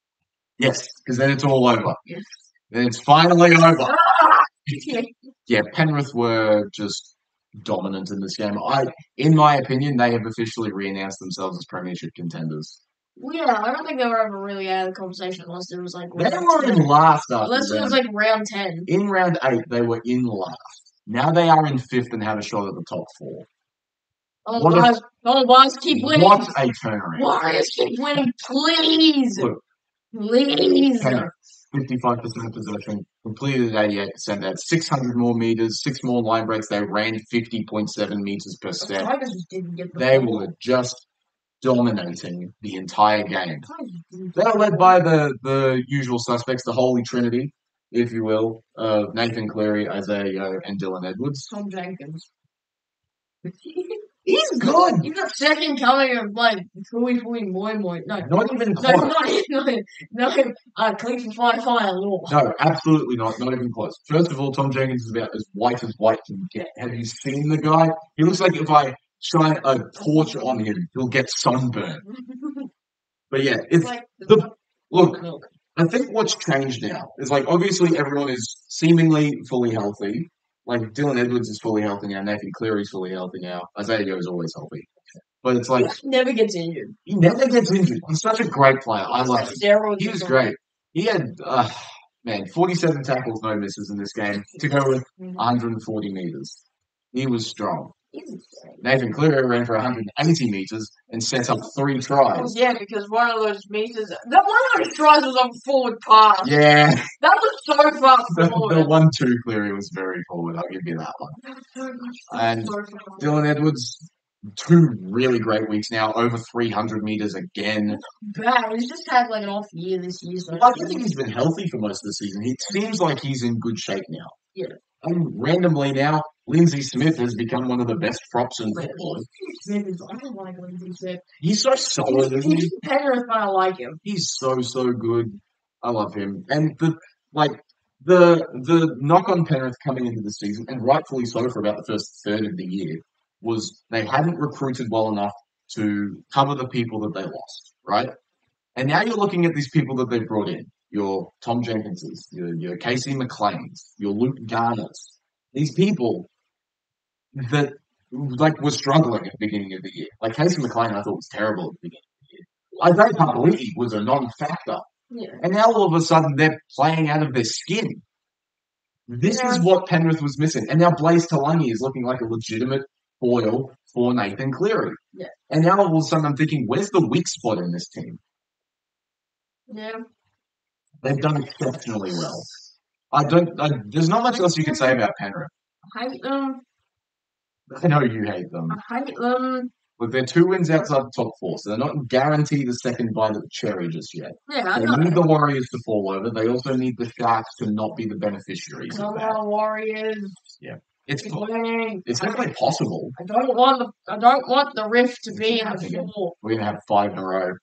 Yes, because then it's all over. Yes. Then it's finally over. Yeah, Penrith were just dominant in this game. In my opinion, they have officially re-announced themselves as premiership contenders. Yeah, I don't think they were ever really out of the conversation unless it was like they were in last after unless it was like round 10. In round 8, they were in last. Now they are in 5th and have a shot at the top 4. Warriors keep winning. What a turnaround. Warriors keep winning, please. Look, please. 55% possession, completed at 88%. They had 600 more meters, 6 more line breaks. They ran 50.7 meters per set. Tigers just didn't get the They ball. were just dominating the entire game. They were led by the usual suspects, the Holy Trinity, if you will, of Nathan Cleary, Isaiah Yeo, and Dylan Edwards. Tom Jenkins. He's good. He's the second coming of like Fui Moi. No, not even close. No, Cleveland Fire Law. No, absolutely not. Not even close. First of all, Tom Jenkins is about as white can get. Have you seen the guy? He looks like if I shine a torch on him, he'll get sunburned. But yeah, it's like look. I think what's changed now is like obviously everyone is seemingly fully healthy. Like Dylan Edwards is fully healthy now. Nathan Cleary's fully healthy now. Isaiah Yeo is always healthy. But it's like he never gets injured. He never gets injured. He's such a great player. I love him. He was great. He had 47 tackles, no misses in this game to go with 140 meters. He was strong. Nathan Cleary ran for 180 meters and set up 3 tries. Yeah, because one of those meters, one of those tries was on forward pass. Yeah. That was so fast forward. The 1-2 Cleary was very forward. I'll give you that one. And Dylan Edwards, 2 really great weeks now, over 300 meters again. Bad. He's just had like an off year this year. So I don't think he's been healthy for most of the season. He seems like he's in good shape now. Yeah. And randomly now, Lindsay Smith has become one of the best props in football. I don't like Lindsay Smith. He's so solid, isn't he? Penrith, but I like him. He's so good. I love him. And the knock on Penrith coming into the season, and rightfully so for about the first third of the year, was they hadn't recruited well enough to cover the people that they lost, right? And now you're looking at these people that they've brought in. Your Tom Jenkinses, your Casey McLeans, your Luke Garners. These people that were struggling at the beginning of the year. Like Casey McLean, I thought was terrible at the beginning of the year. Isaiah Papali'i was a non-factor. Yeah. And now all of a sudden they're playing out of their skin. This is what Penrith was missing. And now Blaise Talangi is looking like a legitimate foil for Nathan Cleary. Yeah. And now all of a sudden I'm thinking, where's the weak spot in this team? Yeah. They've done exceptionally well. There's not much else you can say about Penrith. I hate them. I know you hate them. I hate them. But they're 2 wins outside the top 4, so they're not guaranteed a second bite at the cherry just yet. Yeah, They need the Warriors to fall over. They also need the Sharks to not be the beneficiaries of Come that. on, Warriors. Yeah, it's winning. definitely possible. I don't want the Rift to be in the 4. We're gonna have 5 in a row.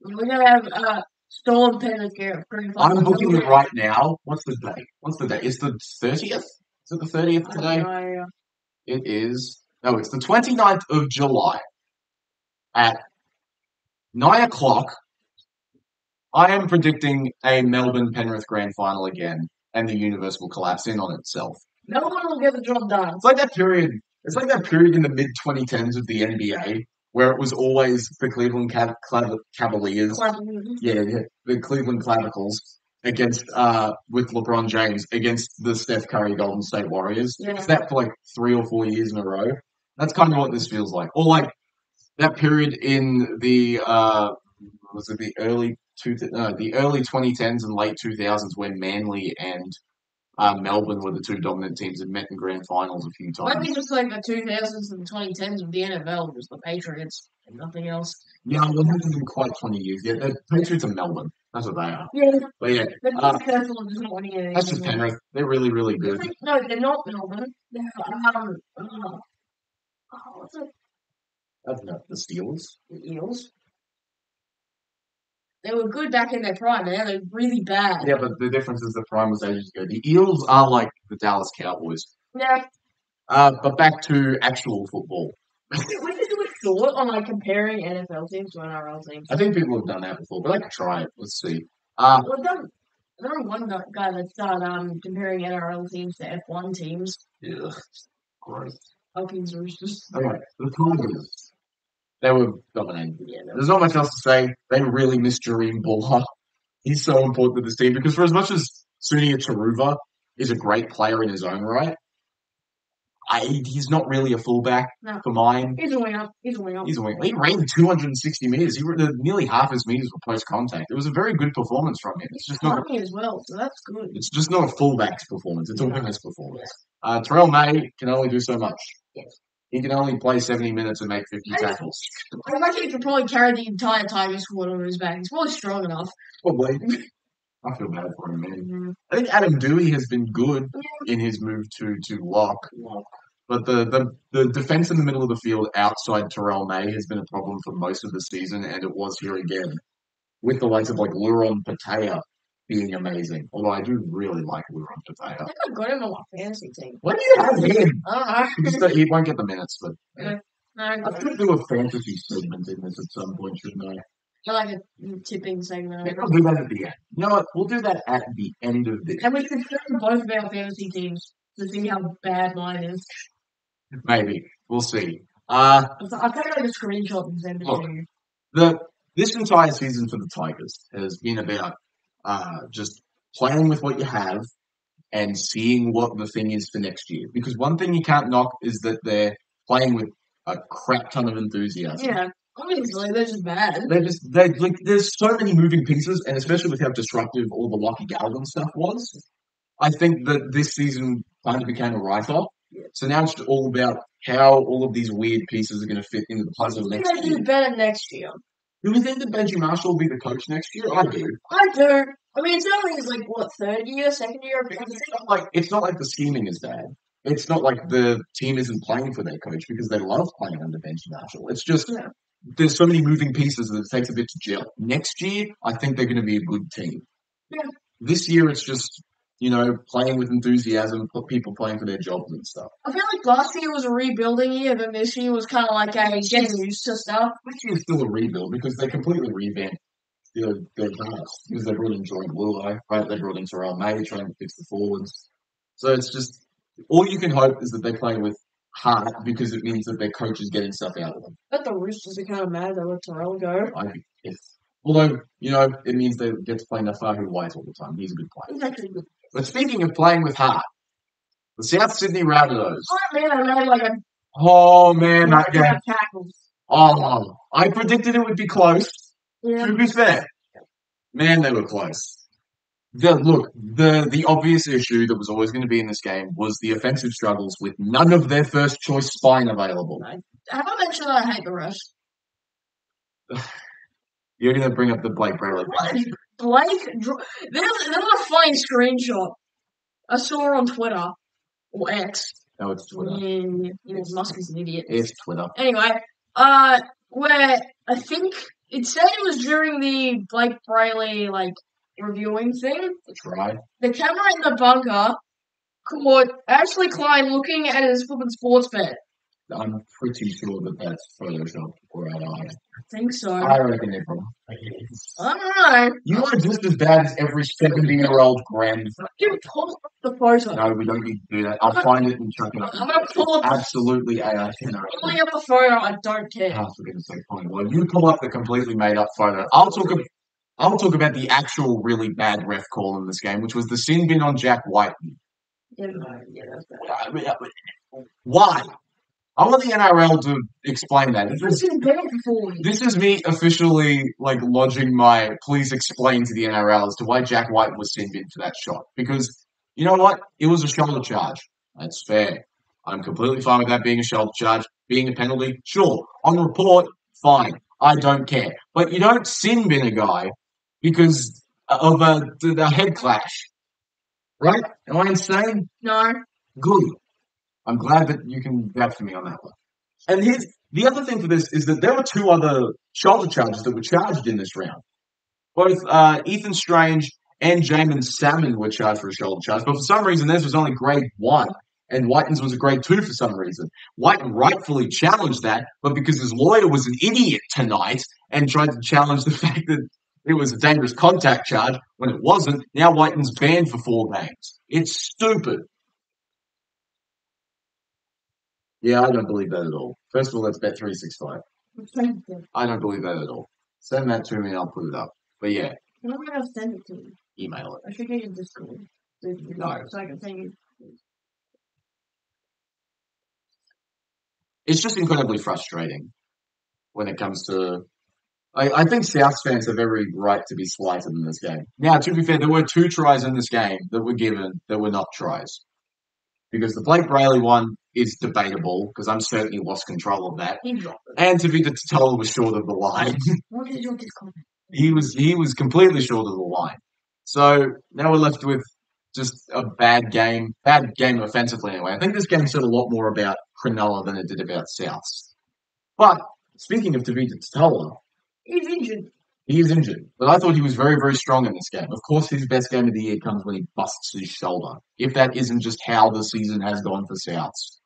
We're gonna have Storm Penrith here. I'm booking it right now. What's the date? It's the 30th? Is it the 30th today? It is. No, it's the 29th of July at 9 o'clock. I am predicting a Melbourne-Penrith grand final again, and the universe will collapse in on itself. Melbourne will get the job done. It's like that period in the mid-2010s of the NBA where it was always the Cleveland Cavaliers. Yeah, the Cleveland Clavicles against with LeBron James against the Steph Curry Golden State Warriors. Yeah. It's that for like 3 or 4 years in a row. That's kind of what this feels like. Or like that period in the the early 2010s and late 2000s when Manly and Melbourne were the 2 dominant teams and met in grand finals a few times. Might be just like the 2000s and 2010s of the NFL, just the Patriots and nothing else. Yeah, well, it hasn't been quite 20 years yet. The Patriots are Melbourne. That's what they are. Yeah. But yeah. That's just Penrith. They're really, really good. No, they're not Melbourne. They're, what's it? That's not the Steelers. The Eels. They were good back in their prime, man. They're really bad. Yeah, but the difference is the prime was ages ago. The Eels are like the Dallas Cowboys. Yeah. But back to actual football. We should do a short on like comparing NFL teams to NRL teams. I think people have done that before, but I can try it. Let's see. Well, there was one guy that started comparing NRL teams to F1 teams. Yeah, gross. Falcons Roosters. Okay, the Tigers. They were dominating. Yeah, there's not much else to say. They really missed Jareem Buller. He's so important to this team because for as much as Sunia Taruva is a great player in his own right, he's not really a fullback for mine. He's a winger. He's a winger. He ran 260 meters. Nearly half his meters were post contact. It was a very good performance from him. It's just not as well, so that's good. It's just not a fullback's performance. It's a winger's performance. Terrell May can only do so much. Yes. He can only play 70 minutes and make 50 tackles. I reckon he could probably carry the entire Tigers squad on his back. He's probably strong enough. Probably. I feel bad for him, man. Mm-hmm. I think Adam Dewey has been good in his move to lock. But the defense in the middle of the field outside Terrell May has been a problem for most of the season, and it was here again. With the likes of like Luron Patea being amazing. Although I do really like Luron Patea. I think I got him on my fantasy team. Why do you have him? I don't know. He won't get the minutes, but No, I could do a fantasy segment in this at some point, shouldn't I? Like a tipping segment. Maybe we'll do that at the end. You know what? We'll do that at the end of this. And we can show both of our fantasy teams to see how bad mine is. Maybe. We'll see. I'll take like a screenshot and send it to you. This entire season for the Tigers has been about just playing with what you have and seeing what the thing is for next year. Because one thing you can't knock is that they're playing with a crap ton of enthusiasm. Yeah, obviously they're just bad. There's so many moving pieces, and especially with how disruptive all the Lockie Galvin stuff was. I think that this season kind of became a write-off. Yeah. So now it's all about how all of these weird pieces are going to fit into the puzzle next year. Do better next year. Do we think that Benji Marshall will be the coach next year? I do. I mean, it's only his third year, second year. It's not like the scheming is bad. It's not like the team isn't playing for their coach because they love playing under Benji Marshall. It's just there's so many moving pieces that it takes a bit to gel. Next year, I think they're going to be a good team. Yeah. This year, it's just playing with enthusiasm, people playing for their jobs and stuff. I feel like last year was a rebuilding year, but this year was kind of like getting used to stuff. This year was still a rebuild because they completely revamped their cast because they brought in Jordan Luai, right? They brought in Terrell May trying to fix the forwards. So it's just all you can hope is that they play with heart because it means that their coach is getting stuff out of them. But the Roosters are kind of mad they let Terrell go. I think yes. Although, it means they get to play Nafahu White all the time. He's a good player. He's actually good. But speaking of playing with heart, the South Sydney Rabbitohs. Oh, man, that game. Tackles. Oh, I predicted it would be close. Yeah. To be fair. Man, they were close. The obvious issue that was always going to be in this game was the offensive struggles with none of their first choice spine available. Have I mentioned that I hate the refs? You're going to bring up the Blake Brayley. What is Blake? There was a funny screenshot I saw on Twitter or X. No, it's Twitter. Yeah, Musk is an idiot. It's Twitter. Anyway, where I think it said it was during the Blake Brayley reviewing thing. That's right. The camera in the bunker caught Ashley Klein looking at his flippin' sports bet. I'm pretty sure that that's Photoshop or AI. I think so. I reckon they're wrong. I don't know. You are just as bad as every 70-year-old grandfather. You pull up the photo. No, we don't need to do that. I'll find it and chuck it up. I'm going to pull up absolutely AI. Pulling up the photo, I don't care. Oh, for goodness sake, fine. Well, you pull up the completely made-up photo. I'll talk about the actual really bad ref call in this game, which was the sin bin on Jack Whiten. Yeah, that's bad. Why? I want the NRL to explain that. This is me officially lodging my please explain to the NRL as to why Jack White was sent in for that shot. Because you know what? It was a shoulder charge. That's fair. I'm completely fine with that being a shoulder charge, being a penalty. Sure. On report, fine. I don't care. But you don't sin bin a guy because of a head clash. Right? Am I insane? No. Good. I'm glad that you can vouch for me on that one. And here's the other thing for this is that there were two other shoulder charges that were charged in this round. Both Ethan Strange and Jamin Salmon were charged for a shoulder charge, but for some reason theirs was only grade 1 and Whiten's was a grade 2 for some reason. Whiten rightfully challenged that, but because his lawyer was an idiot tonight and tried to challenge the fact that it was a dangerous contact charge when it wasn't, now Whiten's banned for 4 games. It's stupid. Yeah, I don't believe that at all. First of all, that's Bet365. I don't believe that at all. Send that to me and I'll put it up. But yeah. I'm not going to send it to you. Email it. I should get your Discord. No. So I can send you. It's just incredibly frustrating when it comes to... I think South fans have every right to be slighted in this game. Now, to be fair, there were 2 tries in this game that were given that were not tries. Because the Blake Brayley one is debatable, because I'm certain he lost control of that. And Tavita Totola was short of the line. What did you comment? He was completely short of the line. So now we're left with just a bad game offensively anyway. I think this game said a lot more about Cronulla than it did about Souths. But speaking of Tavita Totola, he's injured. He is injured, but I thought he was very, very strong in this game. Of course, his best game of the year comes when he busts his shoulder. If that isn't just how the season has gone for Souths.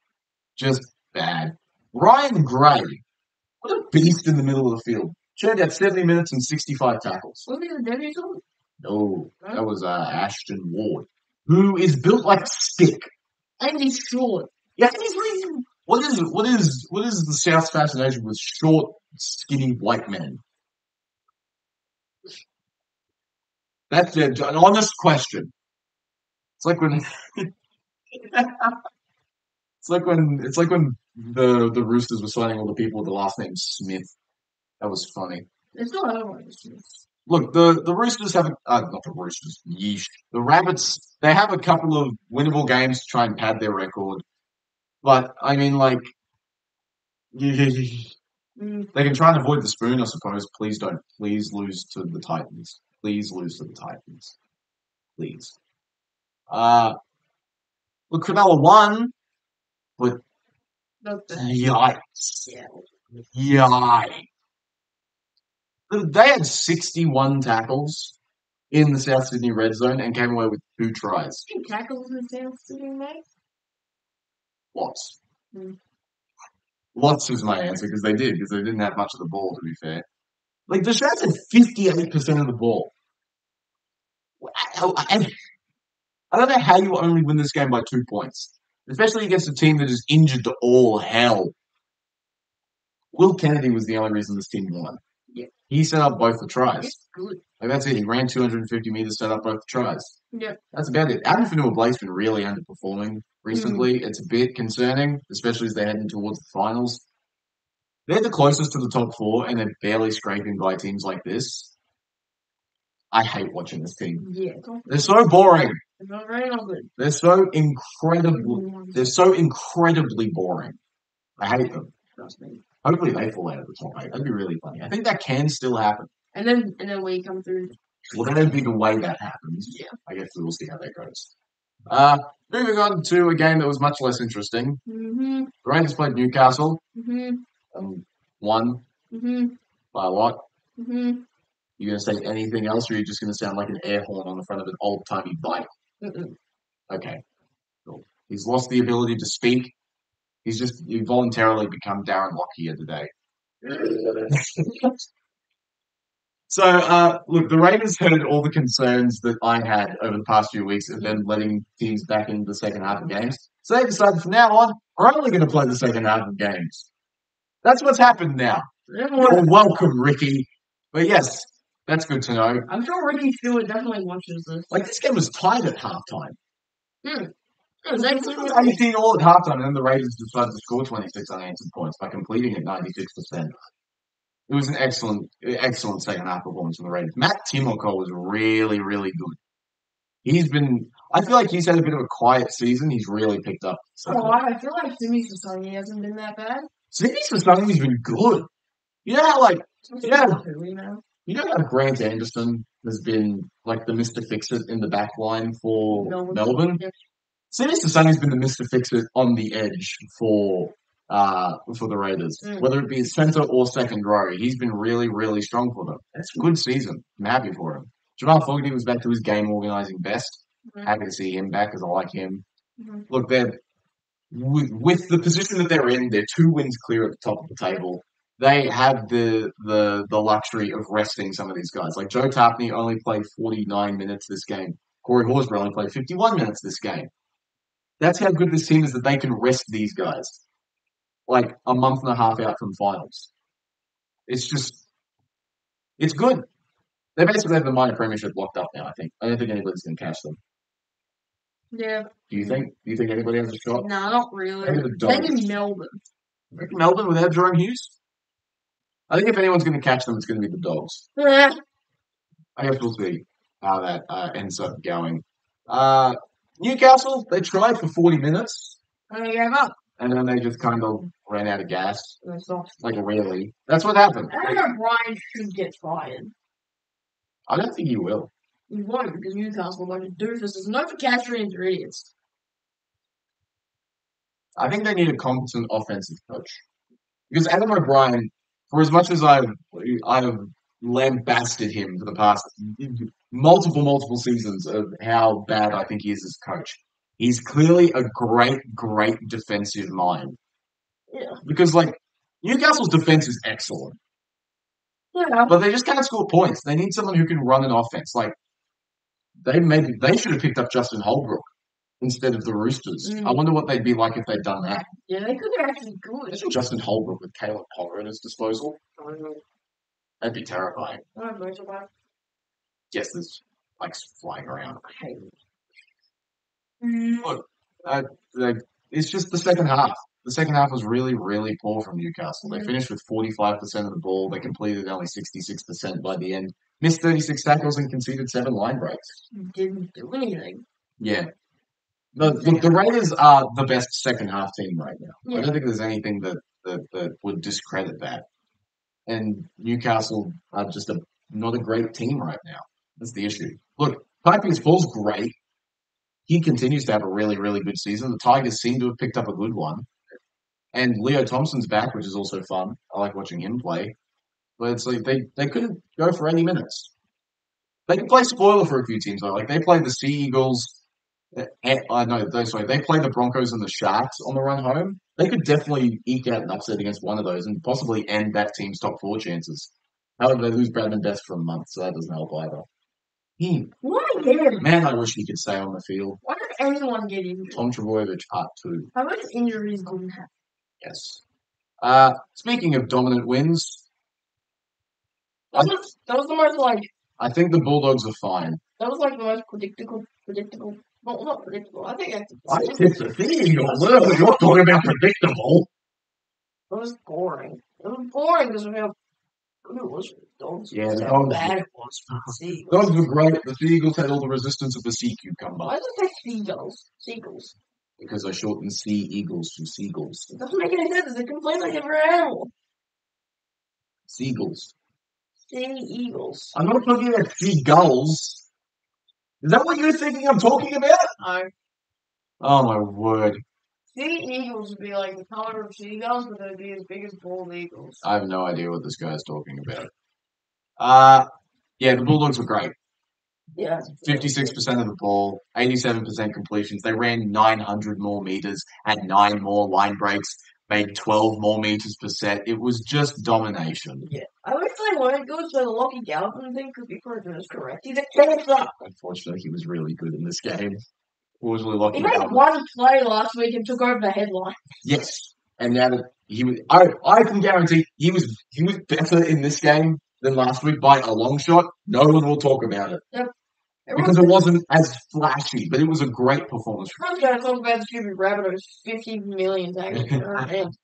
Just bad. Ryan Gray, what a beast in the middle of the field. Churned out 70 minutes and 65 tackles. Was he the debut song? No, that was Ashton Ward, who is built like a stick. And he's short. Yeah, what is the South's fascination with short, skinny white men? That's an honest question. It's like when the Roosters were signing all the people with the last name Smith. That was funny. It's not over. Look, the Roosters have not the Roosters. Yeesh. The Rabbits, they have a couple of winnable games to try and pad their record, but I mean, they can try and avoid the spoon, I suppose. Please don't. Please lose to the Titans. Please lose to the Titans. Please. Look, Cronulla won, but yikes. Yikes. They had 61 tackles in the South Sydney red zone and came away with 2 tries. 2 tackles in South Sydney, mate? Lots. Lots is my answer, because they didn't have much of the ball, to be fair. The Sharks had 58% of the ball. I don't know how you only win this game by 2 points, especially against a team that is injured to all hell. Will Kennedy was the only reason this team won. Yeah. He set up both the tries. That's good. That's it. He ran 250 meters, set up both the tries. Yeah. That's about it. Adam Fanua-Blake's been really underperforming recently. It's a bit concerning, especially as they're heading towards the finals. They're the closest to the top 4, and they're barely scraping by teams like this. I hate watching this team. Yeah. They're so boring. They're very not good. They're so incredibly boring. I hate them. Trust me. Hopefully they fall out of the top 8. That'd be really funny. I think that can still happen. And then we come through. Well, that'd be the way that happens. Yeah. I guess we'll see how that goes. Moving on to a game that was much less interesting. Mm-hmm. The Rangers played Newcastle Mm-hmm. and won Mm-hmm. by a lot. Mm-hmm. You going to say anything else, or are you just going to sound like an air horn on the front of an old-timey bike? Mm-mm. Okay. Cool. He's lost the ability to speak. He's voluntarily become Darren Lockyer today. So, look, the Raiders heard all the concerns that I had over the past few weeks of them letting teams back into the second half of games. So they decided from now on, we're only going to play the second half of games. That's what's happened now. You're welcome, Ricky. But yes, that's good to know. I'm sure Ricky Stewart definitely watches this. Like, this game was tied at halftime. It was 18 all at halftime, and then the Raiders decided to score 26 unanswered points by completing at 96%. It was an excellent second half performance from the Raiders. Matt Timoko was really, really good. I feel like he's had a bit of a quiet season. He's really picked up. I feel like Simi Sasani hasn't been that bad. Simi Sasani's been good. You know how, Grant Anderson has been, like, the Mr. Fix-It in the back line for Melbourne? Yep. Simi Sasani's been the Mr. Fix-It on the edge for the Raiders. Whether it be centre or second row, he's been really, really strong for them. It's a good season. I'm happy for him. Jamal Fogarty was back to his game organising best. Happy to see him back because I like him. Look, they're with the position that they're in, they're 2 wins clear at the top of the table. They have the luxury of resting some of these guys. Like Joe Tapney only played 49 minutes this game. Corey Horsburgh only played 51 minutes this game. That's how good this team is that they can rest these guys. Like a month and a half out from finals. It's good. They basically have the minor premiership locked up now, I think. I don't think anybody's going to catch them. Yeah. Do you think anybody has a shot? No, not really. Maybe Melbourne. Melbourne without Jerome Hughes? I think if anyone's going to catch them, it's going to be the Dogs. Yeah. I guess we'll see how that ends up going. Newcastle, they tried for 40 minutes. And they gave up. And then they just kind of ran out of gas. Like, really. That's what happened. I don't know if Brian should get fired. I don't think he will. He won't, because Newcastle are a bunch of doofuses. No for Castrians or idiots. I think they need a competent offensive coach. Because Adam O'Brien, for as much as I've lambasted him for the past multiple seasons of how bad I think he is as a coach, he's clearly a great defensive mind. Yeah. Because, Newcastle's defense is excellent. Yeah. But they just can't score points. They need someone who can run an offense. They should have picked up Justin Holbrook instead of the Roosters. I wonder what they'd be like if they'd done that. Yeah, they could have actually good. Imagine Justin Holbrook with Caleb Potter at his disposal. That'd be terrifying. Yes, there's flying around. I hate it. Look, it's just the second half. The second half was really, really poor from Newcastle. They finished with 45% of the ball. They completed only 66% by the end. Missed 36 tackles and conceded 7 line breaks. Didn't do anything. Yeah. The Raiders are the best second half team right now. Yeah. I don't think there's anything that would discredit that. And Newcastle are just not a great team right now. That's the issue. Look, Pipings Paul's great. He continues to have a really, really good season. The Tigers seem to have picked up a good one. And Leo Thompson's back, which is also fun. I like watching him play. But it's like they couldn't go for 80 minutes. They can play spoiler for a few teams, though. Like, they played the Sea Eagles. They played the Broncos and the Sharks on the run home. They could definitely eke out an upset against one of those and possibly end that team's top 4 chances. However, they lose Bradman Best for a month, so that doesn't help either. Why him? Man, I wish he could stay on the field. Why does anyone get injured? Tom Trbojevic, part 2. How much injuries do we have? Yes. Speaking of dominant wins, that was the most I think the Bulldogs are fine. That was the most predictable. Well, not predictable. I think that's. It's the thing. You're talking about predictable. It was boring. It was boring because of how good it was for the Dogs. Yeah, how bad it was. Seagulls. Dogs were great. The seagulls had all the resistance of the sea cucumber. Why does it say seagulls? Seagulls. Because I shortened sea eagles to seagulls. It doesn't make any sense. It's a completely different animal. Seagulls. Sea eagles. I'm not talking about seagulls. Is that what you're thinking I'm talking about? No. Oh my word. Sea eagles would be like the color of seagulls, but they'd be as big as bald eagles. I have no idea what this guy's talking about. Yeah, the Bulldogs were great. Yeah. 56% of the ball, 87% completions. They ran 900 more meters, had 9 more line breaks, made 12 more meters per set. It was just domination. Yeah. I wish they weren't good, so the Lockie Galvin thing could be proven as correct. He's a cancer. Unfortunately, he was really good in this game. Fortunately, Lockie He made Galvin. one play last week and took over the headline. Yes, and now that he was, I can guarantee he was better in this game than last week by a long shot. No one will talk about it. Yep. Because it wasn't as flashy, but it was a great performance. I'm going to talk about the stupid rabbit who's 50 million tackles.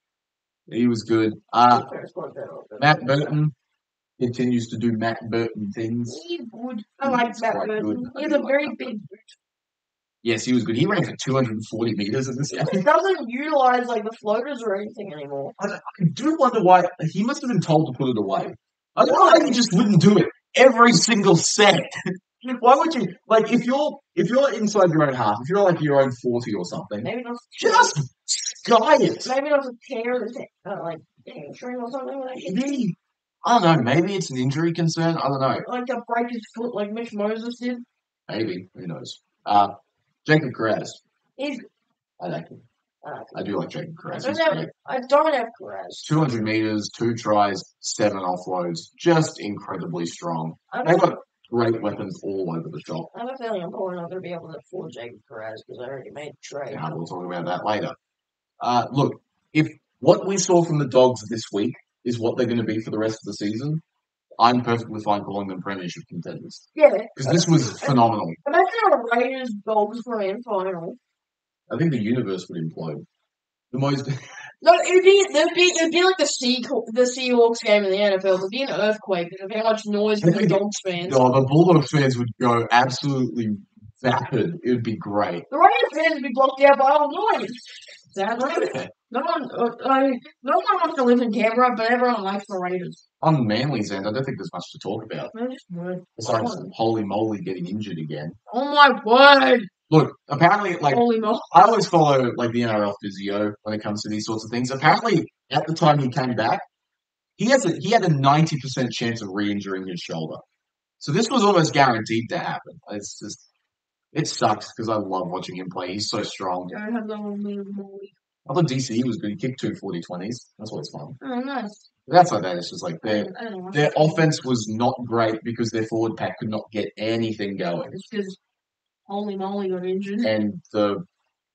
He was good. Matt Burton continues to do Matt Burton things. He's good. I like Matt Burton. He has a very big boot. Yes, he was good. He ran for 240 meters in this game. He doesn't utilize like the floaters or anything anymore. I do wonder why he must have been told to put it away. I don't know why he just wouldn't do it every single set. Why would you, like, if you're inside your own half, if you're like your own 40 or something, maybe not just sky it. Maybe not to tear the like hamstring or something like that. Maybe, I don't know, maybe it's an injury concern, I don't know. Like to break his foot like Mitch Moses did. Maybe, who knows. Jacob Carraz. He's I like him. I do like Jacob Carraz. I don't have Carraz. 200 meters, 2 tries, 7 offloads. Just incredibly strong. They've got great weapons all over the shop. I have a feeling I'm probably not going to be able to afford Jacob Carraz because I already made a trade. Yeah, we'll talk about that later. Look, if what we saw from the Dogs this week is what they're going to be for the rest of the season, I'm perfectly fine calling them premiership contenders. Yeah. Because this was phenomenal. Imagine a Raiders Dogs grand final. I think the universe would implode. The most... No, it'd be like the Seahawks game in the NFL. It'd be an earthquake because of how much noise from the Dogs fans. No, the Bulldogs fans would go absolutely vapid. It would be great. The Raiders fans would be blocked out by all noise. Sadly. No one wants to live in Canberra, but everyone likes the Raiders. On Manly's end, I don't think there's much to talk about. I just would. Besides Holy Moly getting injured again. Oh my word! Look, apparently, like, Holy moly. I always follow, like, the NRL physio when it comes to these sorts of things. Apparently, at the time he came back, he had a 90% chance of re-injuring his shoulder. So this was almost guaranteed to happen. It's just, it sucks because I love watching him play. He's so strong. Don't have the holy moly. I thought DCE was good. He kicked 2 40-20s. That's what's fun. Oh, nice. That's like that. It's just like their offense was not great because their forward pack could not get anything going. It's because Holy Moly got injured. And the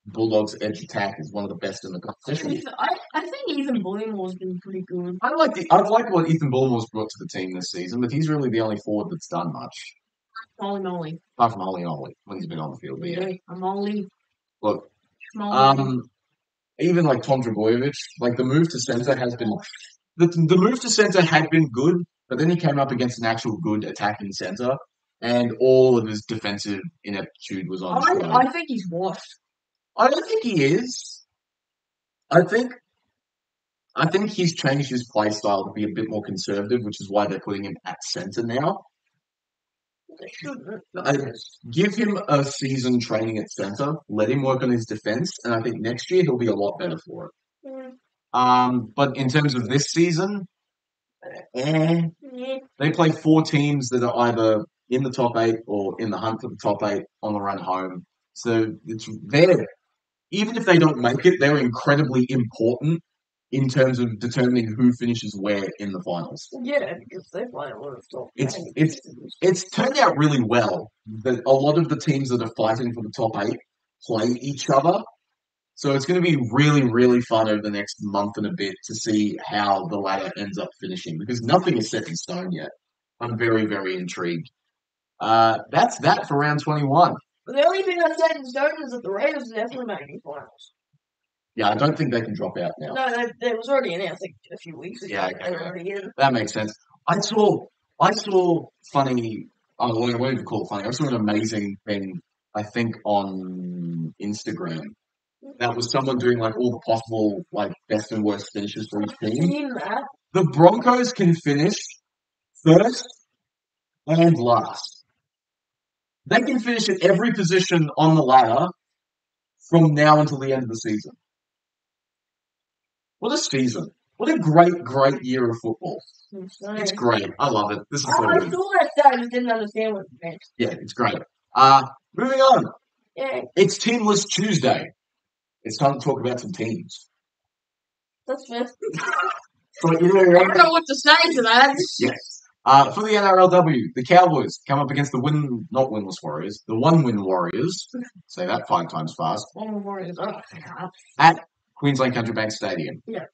Bulldogs' edge attack is one of the best in the competition. I think Ethan Bullimore's been pretty good. I like what Ethan Bullimore's brought to the team this season, but he's really the only forward that's done much. Holy Moly. Apart from Holy Moly, when he's been on the field. But yeah. Moly. Look, even like Tom Dragojevic, like the move to centre has been... The move to centre had been good, but then he came up against an actual good attacking centre, and all of his defensive ineptitude was on display. I think he's washed. I don't think he is. I think he's changed his play style to be a bit more conservative, which is why they're putting him at centre now. They shouldn't. Give him a season training at centre, let him work on his defence, and I think next year he'll be a lot better for it. But in terms of this season, they play 4 teams that are either in the top 8 or in the hunt for the top 8 on the run home. So even if they don't make it, they're incredibly important in terms of determining who finishes where in the finals. Yeah, because they play a lot of top. It's turned out really well that a lot of the teams that are fighting for the top 8 play each other. So it's going to be really, really fun over the next month and a bit to see how the ladder ends up finishing, because nothing is set in stone yet. I'm very, very intrigued. That's that for round 21. But the only thing that's set in stone is that the Raiders are definitely making finals. Yeah, I don't think they can drop out now. No, that was already announced like a few weeks ago. Yeah, okay. That makes sense. I saw I saw funny. I won't even call it funny. I saw an amazing thing. I think on Instagram. That was someone doing like all the possible like best and worst finishes for each team. The Broncos can finish first and last. They can finish at every position on the ladder from now until the end of the season. What a season. What a great year of football. It's great. I love it. This is so I good. saw that stat, I just didn't understand what it meant. Yeah, it's great. Moving on. Yeah, It's Teamless Tuesday. It's time to talk about some teams. that's fair. So, I don't know what to say to that. Yes. For the NRLW, the Cowboys come up against the not winless Warriors, the one-win Warriors. Say that 5 times fast. Warriors. At Queensland Country Bank Stadium. Yeah.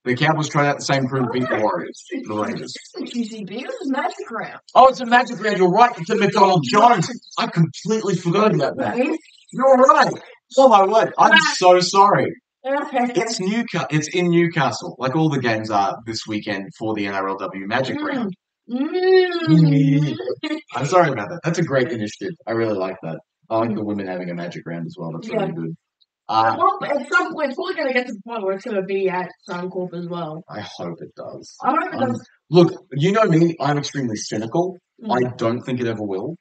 The Cowboys tried out the same crew to beat the Warriors, the Rangers. QCB, it was Magic Round. Oh, it's a Magic Round. You're right. It's a McDonald Jones. I completely forgot about that. You're right. Oh my word. I'm so sorry. It's Newcastle. It's in Newcastle. Like all the games are this weekend for the NRLW Magic Round. I'm sorry about that. That's a great initiative. I really like that. I like the women having a Magic Round as well. That's really good. Well, at some point, it's probably going to get to the point where it's going to be at Suncorp as well. I hope it does. I hope it does. Look, you know me. I'm extremely cynical. I don't think it ever will.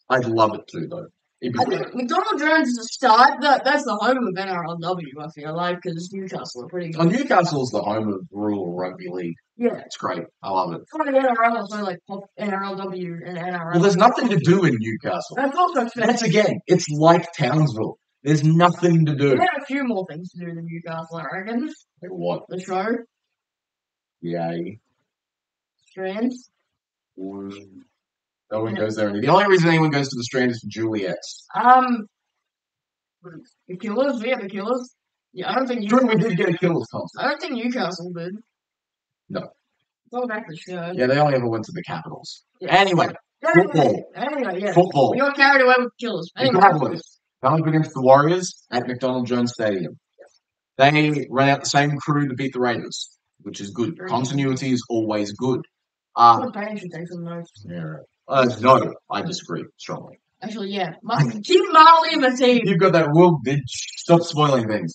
I'd love it to, though. I think McDonald Jones is a start. That's the home of NRLW, I feel like, because Newcastle are pretty good. Oh, Newcastle's the home of rural rugby league. Yeah. It's great. I love it. It's kind of NRL, so like NRLW and NRL. Well, there's nothing to do in Newcastle. That's also fair. That's again, it's like Townsville. There's nothing to do. They have a few more things to do than Newcastle, I reckon. Like what? The show. Yay. Strands. No one goes there. The only reason anyone goes to the Strand is for Juliet's. The Killers? We have the Killers. Yeah, I don't think we did get a Killers concert. I don't think Newcastle did. No. Go back to the show. Yeah, they only ever went to the Capitals. Yeah. Anyway, football. Anyway, yeah. Football. We got carried away with the Killers. Anyway. The Cowboys come up against the Warriors at McDonald Jones Stadium. They ran out the same crew to beat the Raiders, which is good. Continuity is always good. Payne should take some notes. Yeah. No, I disagree strongly. Actually, yeah. Keep Marley in the team. You've got that rule, bitch. Stop spoiling things.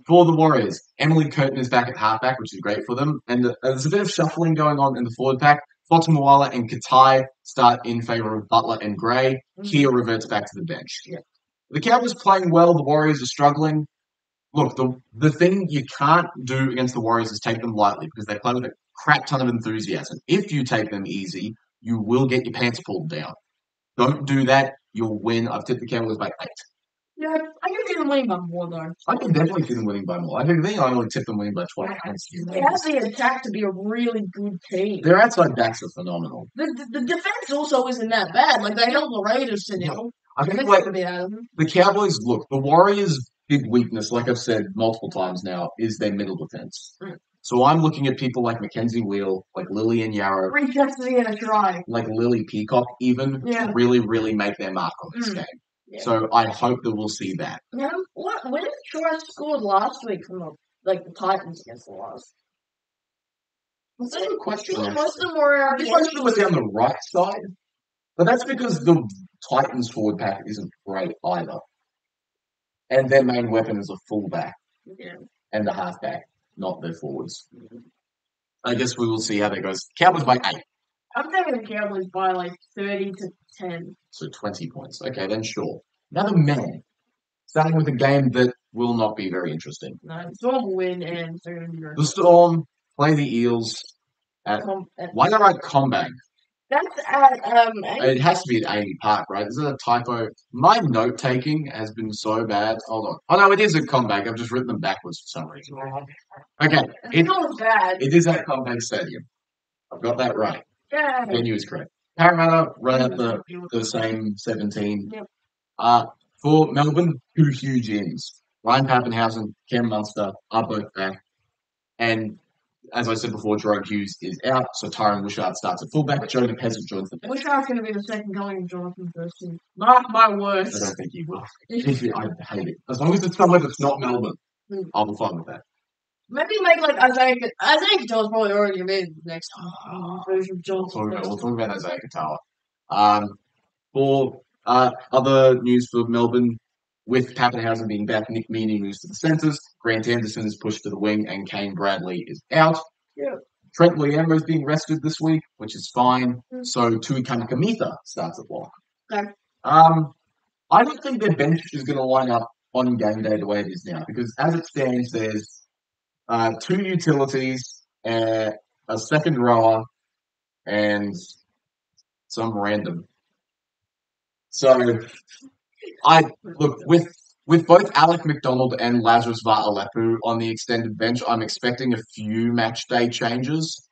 For the Warriors, Emily Curtin is back at halfback, which is great for them. And there's a bit of shuffling going on in the forward pack. Fotumawala and Katai start in favour of Butler and Gray. Kia reverts back to the bench. Yeah. The Cowboys playing well. The Warriors are struggling. Look, the thing you can't do against the Warriors is take them lightly because they play with a crap ton of enthusiasm. If you take them easy, you will get your pants pulled down. Don't do that. You'll win. I've tipped the Cowboys by 8. Yeah, I can see them winning by more, though. I can definitely see them winning by more. I think I only tipped them winning by 12. They have the attack to be a really good team. Their outside backs are phenomenal. The defense also isn't that bad. Like, they held the Raiders to nil. I think the Cowboys, look, the Warriors' big weakness, like I've said multiple times now, is their middle defense. So I'm looking at people like Mackenzie Wheel, like Lillian Yarrow. Free custody and a try. Like Lily Peacock, even, to really, really make their mark on this game. Yeah. So I hope that we'll see that. Now, when Troy scored last week from the Titans against the Lions? That's a good question. Most of them were down the right side. But that's because the Titans forward pack isn't great either. And their main weapon is a fullback. Yeah. And a halfback, not their forwards. I guess we will see how that goes. Cowboys by 8. I'm taking the Cowboys by like 30 to 10. So 20 points. Okay, then sure. Now the men. Starting with a game that will not be very interesting. No, the Storm will win and the Storm play the Eels at why not write Combank? That's at it has to be at Amy Park, right? Is it a typo? My note taking has been so bad. Hold on. Oh no, it is at Combank. I've just written them backwards for some reason. Okay. It's not bad. It is at Combank Stadium. I've got that right. Yeah. Venue is correct. Parramatta run at the same 17. Yep. For Melbourne, 2 huge ins. Ryan Pappenhausen, Cam Munster are both back. And as I said before, Jerome Hughes is out, so Tyron Wishart starts at fullback. Jonah Peasant joins the bench. Wishart's going to be the second coming of Jonathan Thurston. Mark my words. I don't think he will. I hate it. As long as it's somewhere that's not Melbourne, I'll be fine with that. Maybe make like Isaiah Katoa's probably already made the next version of We'll Johnson. talk about Isaiah Katoa. For other news for Melbourne, with Pappenhausen being back, Nick Meaney moves to the centres, Grant Anderson is pushed to the wing, and Kane Bradley is out. Yeah. Trent Liambo is being rested this week, which is fine. So Tui Kamikamica starts at lock. Okay. I don't think their bench is going to line up on game day the way it is now, because as it stands, there's 2 utilities, a second rower, and some random. So, I look with both Alec McDonald and Lazarus Va'alepu on the extended bench. I'm expecting a few match day changes.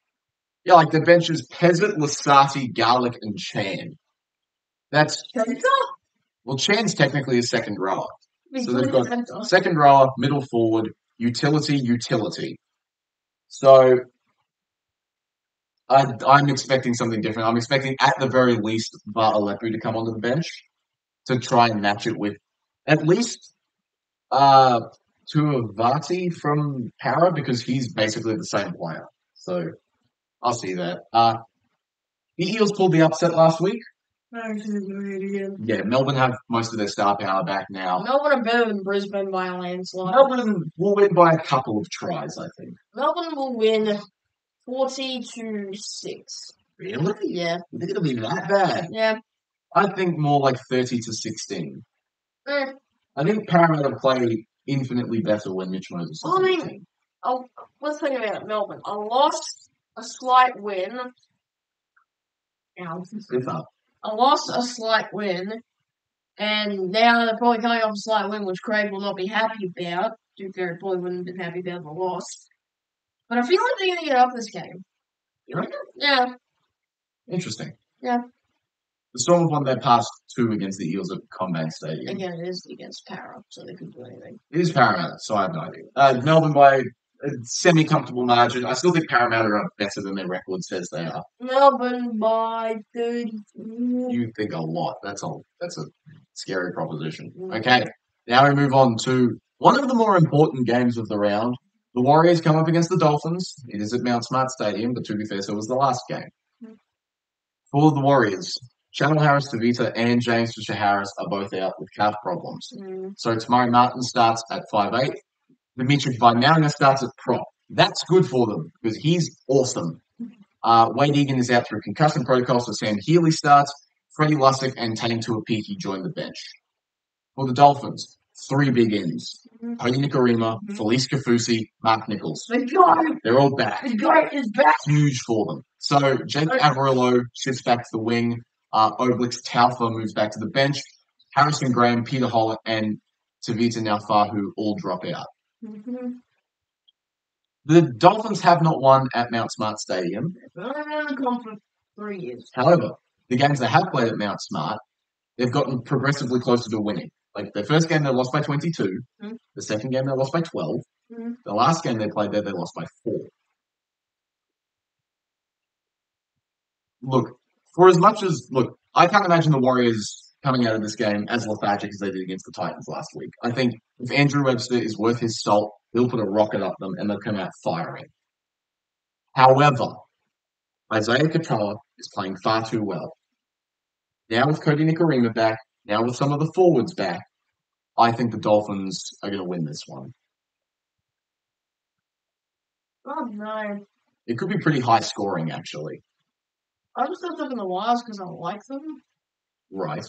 Yeah, like the bench is Peasant, Lasati, Garlic, and Chan. That's well, Chan's technically a second rower. So they've got second rower, middle forward, utility. So I'm expecting something different. I'm expecting at the very least Va'alepu to come onto the bench to try and match it with at least Tuivati from Para, because he's basically the same player. So I'll see that. The Eels pulled the upset last week. Yeah, Melbourne have most of their star power back now. Melbourne are better than Brisbane by a landslide. Melbourne will win by a couple of tries, I think. Melbourne will win 40-6. Really? Yeah. You think it'll be that bad? Yeah. I think more like 30-16. I think Parramatta play infinitely better when Mitch Moses is on the team. Let's think about Melbourne. A loss, a slight win. A loss, a slight win. And now they're probably coming off a slight win, which Craig will not be happy about. To be fair, he probably wouldn't have been happy about the loss. But I feel like they're going to get up this game. You reckon? Yeah. Interesting. Yeah. The Storm have won their past 2 against the Eels at Combank Stadium. Again, it is against Para, so they could do anything. It is Parramatta, so I have no idea. Melbourne by a semi-comfortable margin. I still think Parramatta are better than their record says they are. Melbourne by 30. You think a lot. That's a scary proposition. Okay, now we move on to one of the more important games of the round. The Warriors come up against the Dolphins. It is at Mount Smart Stadium, but to be fair, so was the last game. For the Warriors, Channel Harris Tavita and James Fisher-Harris are both out with calf problems. So Tamari Martin starts at 5'8". Dimitri Vainauga starts at prop. That's good for them because he's awesome. Wade Egan is out through concussion protocol, so Sam Healy starts. Freddie Lussick and Tane Tuapiki join the bench. For the Dolphins, 3 big ends. Cody Nikorima, Felice Kafusi, Mark Nichols. They're all back. The guy is back. Huge for them. So Jake Averillo shifts back to the wing. Oblix Taufa moves back to the bench. Harrison Graham, Peter Hollett, and Tavita Naufahu all drop out. The Dolphins have not won at Mount Smart Stadium. They've only gone for 3 years. However, the games they have played at Mount Smart, they've gotten progressively closer to winning. Like, their first game, they lost by 22. The second game, they lost by 12. The last game they played there, they lost by 4. Look, I can't imagine the Warriors coming out of this game as lethargic as they did against the Titans last week. I think if Andrew Webster is worth his salt, he'll put a rocket up them and they'll come out firing. However, Isaiah Katoa is playing far too well. Now with Cody Nikorima back, now with some of the forwards back, I think the Dolphins are going to win this one. Oh, no. It could be pretty high scoring, actually. I just thought them in the Wires because I like them. Right.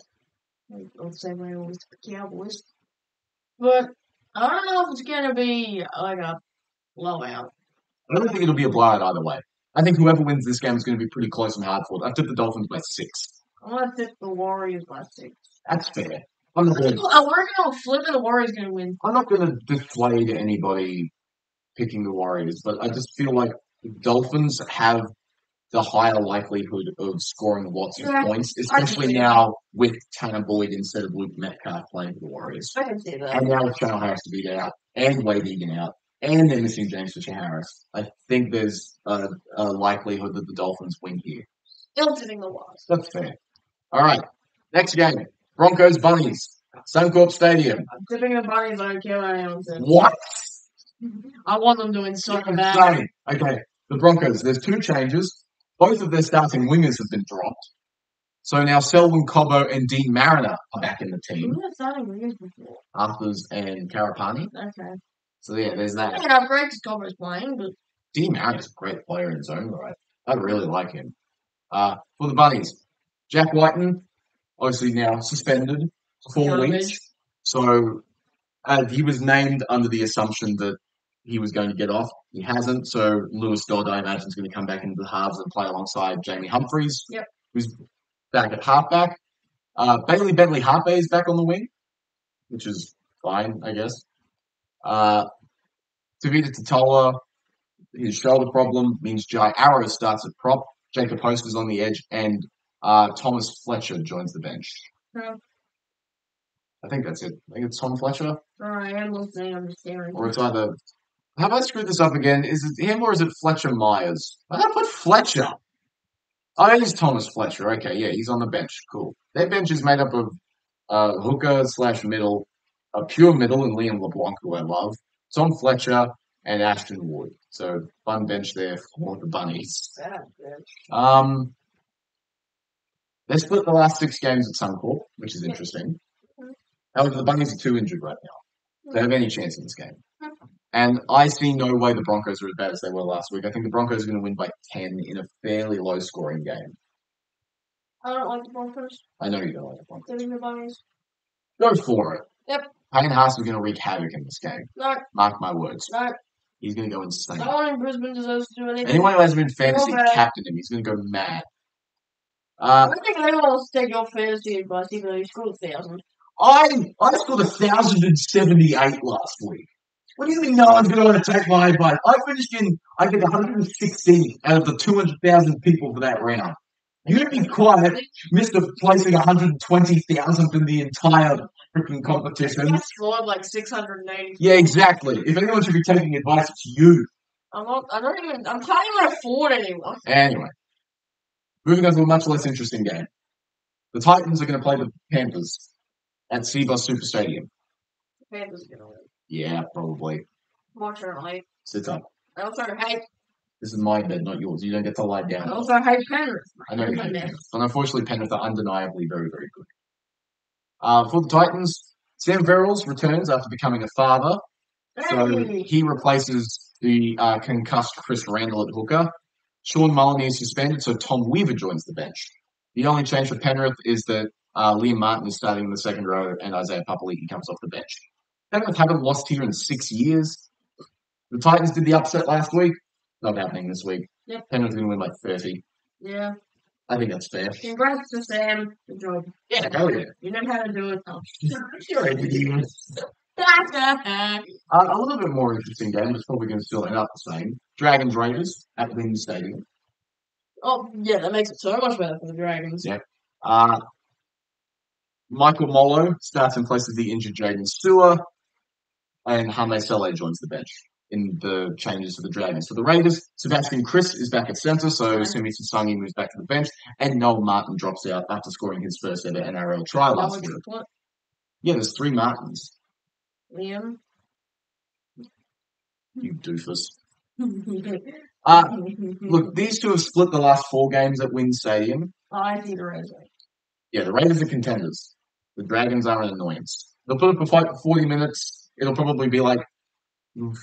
I'll say my always the Cowboys. But I don't know if it's going to be like a blowout. I don't think it'll be a blowout either way. I think whoever wins this game is going to be pretty close and hard fought. I've tipped the Dolphins by 6. I'm going to tip the Warriors by 6. That's fair. I'm working on flipping the Warriors going to win. I'm not going to dissuade anybody picking the Warriors, but I just feel like the Dolphins have the higher likelihood of scoring lots of points, especially now with Tanner Boyd instead of Luke Metcalf playing for the Warriors. I can see that. And now with Channel Harris to be out, and Wade Egan out, and they're missing James Fisher-Harris. I think there's a likelihood that the Dolphins win here. Still tipping the Wars. That's fair. All right, next game. Broncos Bunnies, Suncorp Stadium. I'm tipping the Bunnies. I don't care what anyone says. What? I want them doing so bad. Same. Okay, the Broncos, there's 2 changes. Both of their starting wingers have been dropped. So now Selwyn Cobbo and Dean Mariner are back in the team. Who was starting wingers before? Arthurs and Karapani. Okay. So yeah, there's that. I mean, I'm great to Cobbo's playing, but Dean Mariner's a great player in his own right. I really like him. For the Bunnies, Jack Whiten, obviously now suspended for 4 weeks. So he was named under the assumption that he was going to get off. He hasn't. So Lewis Dodd, I imagine, is going to come back into the halves and play alongside Jamie Humphries, who's back at halfback. Bailey Bentley Harpe is back on the wing, which is fine, I guess. Tavita Totola, his shoulder problem means Jai Arrow starts at prop. Jacob Host is on the edge, and Thomas Fletcher joins the bench. No. I think that's it. I think it's Tom Fletcher. I am listening. I'm just hearing. Or it's either. Have I screwed this up again? Is it him or is it Fletcher Myers? I don't put Fletcher. Oh, it is Thomas Fletcher. Okay, yeah, he's on the bench. Cool. Their bench is made up of hooker/middle, a pure middle, and Liam LeBlanc, who I love. Tom Fletcher and Ashton Wood. So fun bench there for the Bunnies. They split the last 6 games at Suncorp, which is interesting. However, the Bunnies are 2 injured right now. They have any chance in this game. And I see no way the Broncos are as bad as they were last week. I think the Broncos are going to win by 10 in a fairly low-scoring game. I don't like the Broncos. I know you don't like the Broncos. They're the Bunnies. Go for it. Yep. Payne Haas is going to wreak havoc in this game. No. Mark my words. No. He's going to go insane. No one in Brisbane deserves to do anything. Anyone who hasn't been fantasy captain him, he's going to go mad. I don't think anyone wants to take your fantasy advice, even though you scored 1,000. I scored 1,078 last week. What do you mean no one's going to want to take my advice? I get 116 out of the 200,000 people for that round. You'd be quiet, Mr. placing 120,000 in the entire freaking competition. I scored like 680. Yeah, exactly. If anyone should be taking advice, it's you. I can't even afford anyone. Anyway, moving on to a much less interesting game. The Titans are going to play the Panthers at Seabus Super Stadium. The Panthers are going to win. Yeah, probably. Fortunately. Sit up. I also hate. This is my bed, not yours. You don't get to lie down. I also hate Penrith. I know you hate Penrith. But unfortunately, Penrith are undeniably very, very good. For the Titans, Sam Verrills returns after becoming a father. So he replaces the concussed Chris Randall at hooker. Sean Mullany is suspended, so Tom Weaver joins the bench. The only change for Penrith is that Liam Martin is starting in the second row and Isaiah Papali'i comes off the bench. Penrith haven't lost here in 6 years. The Titans did the upset last week. Not happening this week. Yep. Penrith's going to win by 30. Yeah. I think that's fair. Congrats to Sam. Good job. Yeah, hell yeah. You know how to do it. You're an idiot. A little bit more interesting game. It's probably going to still end up the same. Dragons Raiders at Lynn Stadium. Oh, yeah, that makes it so much better for the Dragons. Yeah. Michael Mollo starts in place of the injured Jaden Stewart, and Hame Sele joins the bench in the changes for the Dragons. For the Raiders, Sebastian Chris is back at centre, so Simi Sasangi moves back to the bench, and Noel Martin drops out after scoring his first ever NRL try last year. Yeah, there's 3 Martins. Liam. You doofus. Look, these 2 have split the last 4 games at Wynn Stadium. I think the Raiders. Yeah, the Raiders are contenders. The Dragons are an annoyance. They'll put up a fight for 40 minutes. It'll probably be like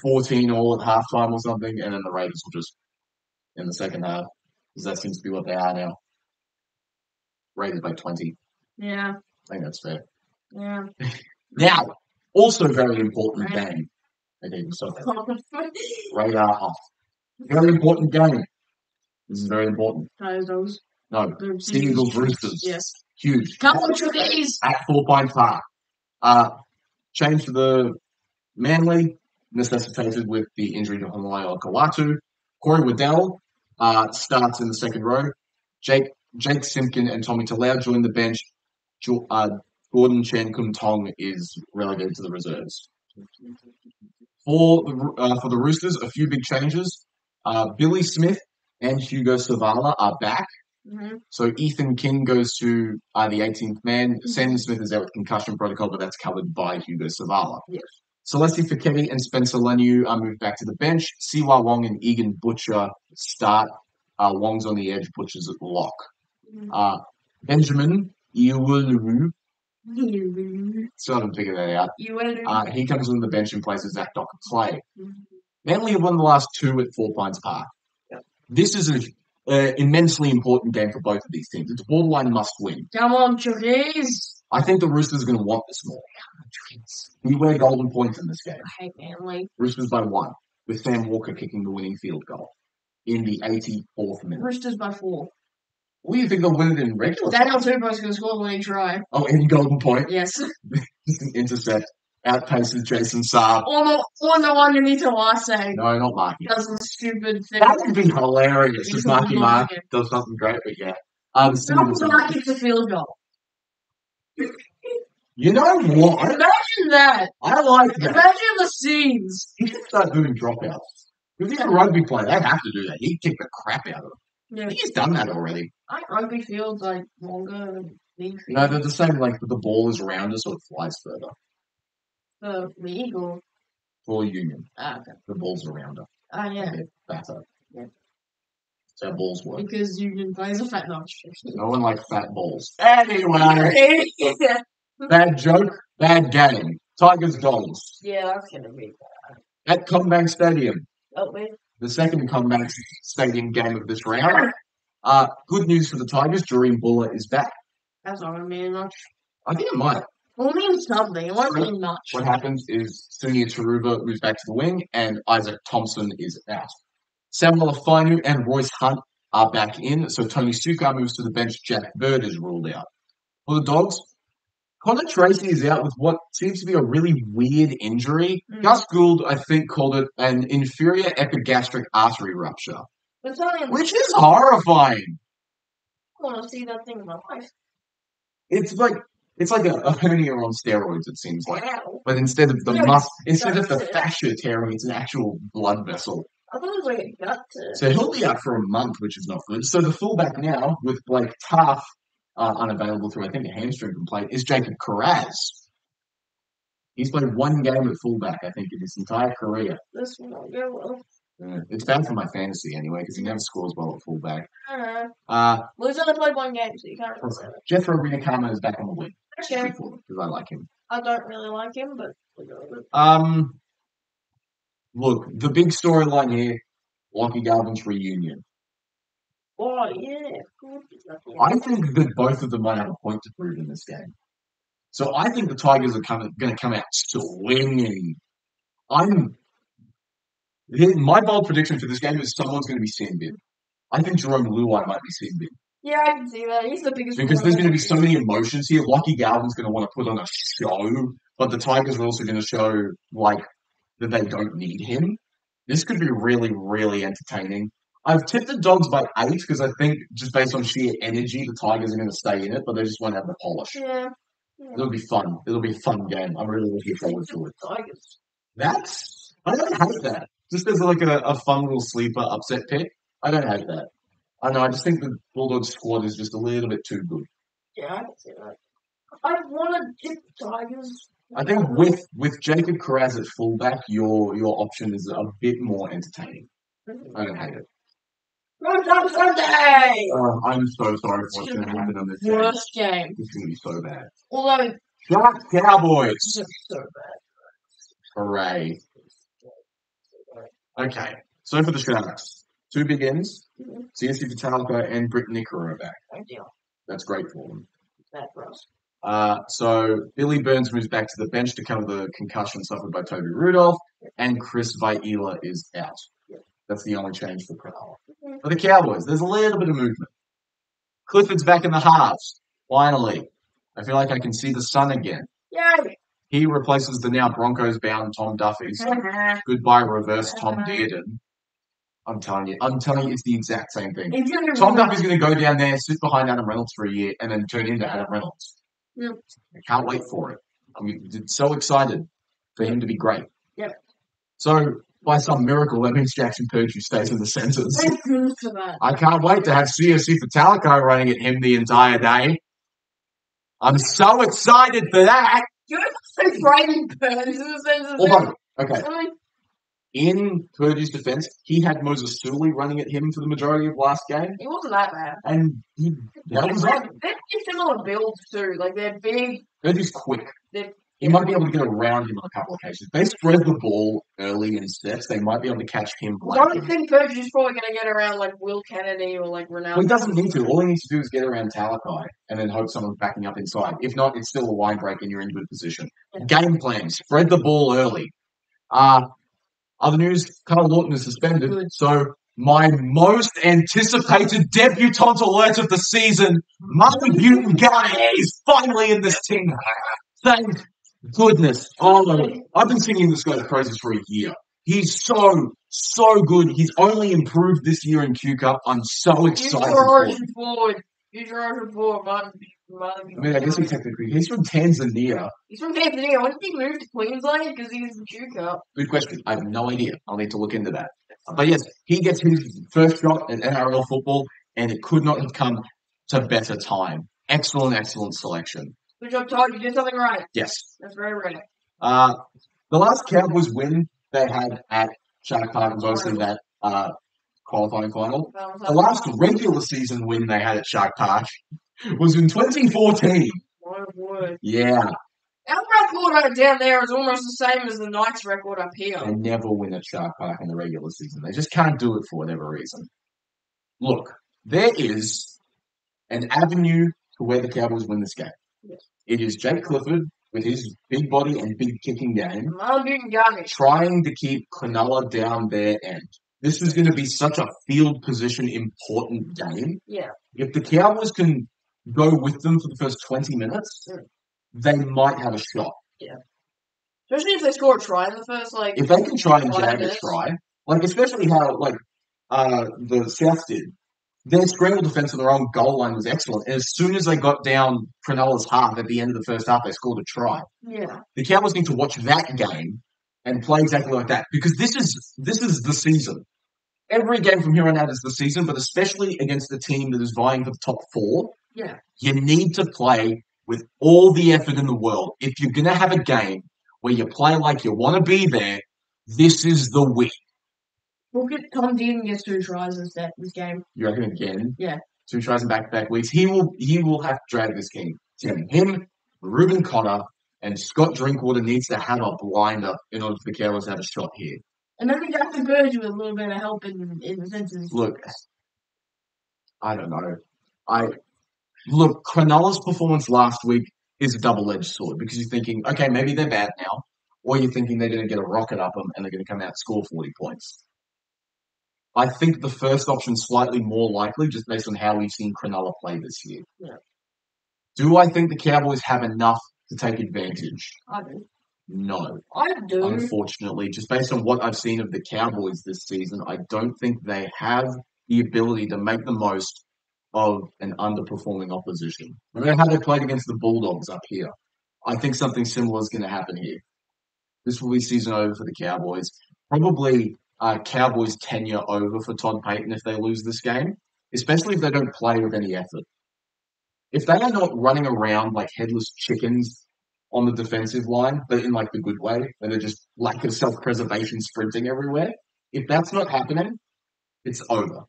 14 all at halftime or something, and then the Raiders will just in the second half, because that seems to be what they are now. Raiders by 20. Yeah. I think that's fair. Yeah. Now, also very important game. Okay, so radar off. Very important game. This is very important. Tigers. No, Seagulls Roosters. Yes. Huge. Couple of days. At 4 Pine Park. Change for the Manly, necessitated with the injury to Homolai Kawatu. Corey Waddell starts in the second row. Jake Simpkin and Tommy Talau join the bench. Gordon Chen Kum Tong is relegated to the reserves. For the Roosters, a few big changes. Billy Smith and Hugo Savala are back. Mm-hmm. So Ethan King goes to the 18th man. Sam Smith is out with concussion protocol, but that's covered by Hugo Savala. Yes. Celeste Fiketti and Spencer Leniu are moved back to the bench. Siwa Wong and Egan Butcher start. Wong's on the edge, Butcher's at lock. Benjamin Iwulu. Still haven't figured that out. He comes on the bench and plays Zach Docker Clay. Manly have won the last 2 at 4 Pines Park. This is an immensely important game for both of these teams. It's a borderline must-win. Come on, Chuggies. I think the Roosters are going to want this more. We wear golden points in this game. I hate Manly. Roosters by 1, with Sam Walker kicking the winning field goal in the 84th minute. Roosters by 4. What do you think they'll win it in regular time? Daniel Tupou's going to score the winning try. Oh, in golden point? Yes. Just an intercept. Outpaces Jason Saab. Or the one underneath Olase. No, not Marky. Does some stupid thing. That would be hilarious if Marky Mark does something great, but yeah. Marky kicks a field goal. You know what? Imagine that. I like that. Imagine the scenes. He should start doing dropouts. If he's a rugby player, they have to do that. He'd kick the crap out of them. Yeah. He's done that already. I think rugby fields like longer than league fields. No, they're the same length, but the ball is rounder, so it flies further. For league or? For union. Okay. The ball's rounder. Yeah. Fatter. Yeah. So how balls work. Because union plays a fat notch. No one likes fat balls. Anyway. Bad joke, bad game. Tigers Dogs. Yeah, that's going to be bad. At CommBank Stadium. Wait. The second CommBank Stadium game of this round. Good news for the Tigers. Doreen Buller is back. That's not going to mean much. I think it might. It'll mean something. It won't mean much. What happens is Sunia Taruba moves back to the wing and Isaac Thompson is out. Samuel Fainu and Royce Hunt are back in. So Tony Sukar moves to the bench. Jack Bird is ruled out. For the Dogs, Connor Tracy is out with what seems to be a really weird injury. Gus Gould, I think, called it an inferior epigastric artery rupture, which is horrifying. I want to see that thing in my life. It's like a hernia on steroids. It seems like, but instead of the the fascia tearing, it's an actual blood vessel. I thought it was like a gut. So he'll be out for a month, which is not good. So the fullback now with Blake Taff. Unavailable through, I think, a hamstring complaint, is Jacob Carraz. He's played 1 game at fullback, I think, in his entire career. This will not go well. Yeah, it's bad for my fantasy anyway, because he never scores well at fullback. Well, he's only played 1 game, so you can't really say that. Jethro Riakama is back on the wing. Okay. Because I like him. I don't really like him, but we'll go with it. Look, the big storyline here, Lockie Galvin's reunion. Oh, yeah. I think that both of them might have a point to prove in this game. So I think the Tigers are going to come out swinging. My bold prediction for this game is someone's going to be sin bin. I think Jerome Luai might be sin bin. Yeah, I can see that. He's the biggest. Because there's going to be so many emotions here. Lockie Galvin's going to want to put on a show, but the Tigers are also going to show that they don't need him. This could be really, really entertaining. I've tipped the Dogs by 8 because I think just based on sheer energy, the Tigers are going to stay in it, but they just won't have the polish. Yeah. It'll be fun. It'll be a fun game. I'm really looking forward to it. Tigers. I don't hate that. Just as a fun little sleeper upset pick, I don't hate that. I know. I just think the Bulldogs squad is just a little bit too good. Yeah, I can see that. I want to tip the Tigers. I think with Jacob Carraz at fullback, your option is a bit more entertaining. I don't hate it. Sunday! I'm so sorry for what's going to happen on this game. Worst game. It's going to be so bad. Although... Sharks Cowboys! So bad. Hooray. Okay, so for the Sharks, 2 big ends. CSC Vitalico and Britt Nicker are back. Ideal. That's great for them. Bad for us. So Billy Burns moves back to the bench to cover the concussion suffered by Toby Rudolph, and Chris Vaila is out. That's the only change for Cronulla. For the Cowboys, there's a little bit of movement. Clifford's back in the halves. Finally. I feel like I can see the sun again. Yay! He replaces the now Broncos-bound Tom Duffy. Goodbye, reverse Tom Dearden. I'm telling you, it's the exact same thing. Tom Duffy's going to go down there, sit behind Adam Reynolds for a year, and then turn into Adam Reynolds. Yep. I can't wait for it. I'm so excited for him to be great. Yep. So, by some miracle, that means Jackson Purchase stays in the centres. Thank goodness for that. I can't wait to have CFC Vitalico running at him the entire day. I'm so excited for that. Good. So Brady Burns in the sense of Although, okay, I mean, in Purdue's defense, he had Moses Suli running at him for the majority of last game, he wasn't that bad. and that was They're up. pretty similar builds too. Like they're big. Purdue's quick. They're He might be able to get around him on a couple of occasions. They spread the ball early in steps. They might be able to catch him. I don't think Purdue's probably going to get around like Will Kennedy or like Ronaldo. Well, he doesn't need to. All he needs to do is get around Talakai and then hope someone's backing up inside. If not, it's still a line break and you're in good position. Yeah. Game plan, spread the ball early. Other news, Carl Lawton is suspended. Good. So my most anticipated debutante alert of the season, Marley Butin-Garnier, is finally in this team. Thank goodness. Oh, I've been singing this guy's praises for a year. He's so good. He's only improved this year in Q Cup. I'm so excited for him. Future Origin forward, Martin. I mean, I guess he's from Tanzania. He's from Tanzania. When did he move to Queensland? Because he was in Q Cup. Good question. I have no idea. I'll need to look into that. But yes, he gets his first shot at NRL football, and it could not have come to better time. Excellent selection. Good job, Todd. You did something right. Yes. That's very rare. The last Cowboys win they had at Shark Park was obviously that qualifying final. The last regular season win they had at Shark Park was in 2014. My word. Yeah. Our record down there is almost the same as the Knights' record up here. They never win at Shark Park in the regular season. They just can't do it for whatever reason. Look, there is an avenue to where the Cowboys win this game. Yes. It is Jake Clifford with his big body and big kicking game trying to keep Cronulla down their end. This is going to be such a field position important game. Yeah. If the Cowboys can go with them for the first 20 minutes, they might have a shot. Yeah. Especially if they score a try in the first, like... If they can try and jag a try, like, especially how, like, the South did. Their scramble defense on their own goal line was excellent. And as soon as they got down Cronulla's half at the end of the first half, they scored a try. Yeah. The Cowboys need to watch that game and play exactly like that. Because this is the season. Every game from here on out is the season, but especially against a team that is vying for the top 4, you need to play with all the effort in the world. If you're going to have a game where you play like you want to be there, this is the week. Look at Tom Dean gets 2 tries instead this game. You reckon again? Yeah. 2 tries in back-to-back weeks. He will have to drag this team. Him, Reuben Cotter, and Scott Drinkwater needs to have a blinder in order for the Cowboys to have a shot here. And maybe Jackson Burge with a little bit of help in the senses. Look, I don't know. Look, Cronulla's performance last week is a double-edged sword because you're thinking, okay, maybe they're bad now, or you're thinking they're going to get a rocket up them and they're going to come out and score 40 points. I think the first option's slightly more likely just based on how we've seen Cronulla play this year. Yeah. Do I think the Cowboys have enough to take advantage? I do. No. I do. Unfortunately, just based on what I've seen of the Cowboys this season, I don't think they have the ability to make the most of an underperforming opposition. Remember how they played against the Bulldogs up here? I think something similar is going to happen here. This will be season over for the Cowboys. Probably Cowboys' tenure over for Todd Payton if they lose this game, especially if they don't play with any effort. If they are not running around like headless chickens on the defensive line, but in like the good way, and they're just lack of self-preservation sprinting everywhere, if that's not happening, it's over.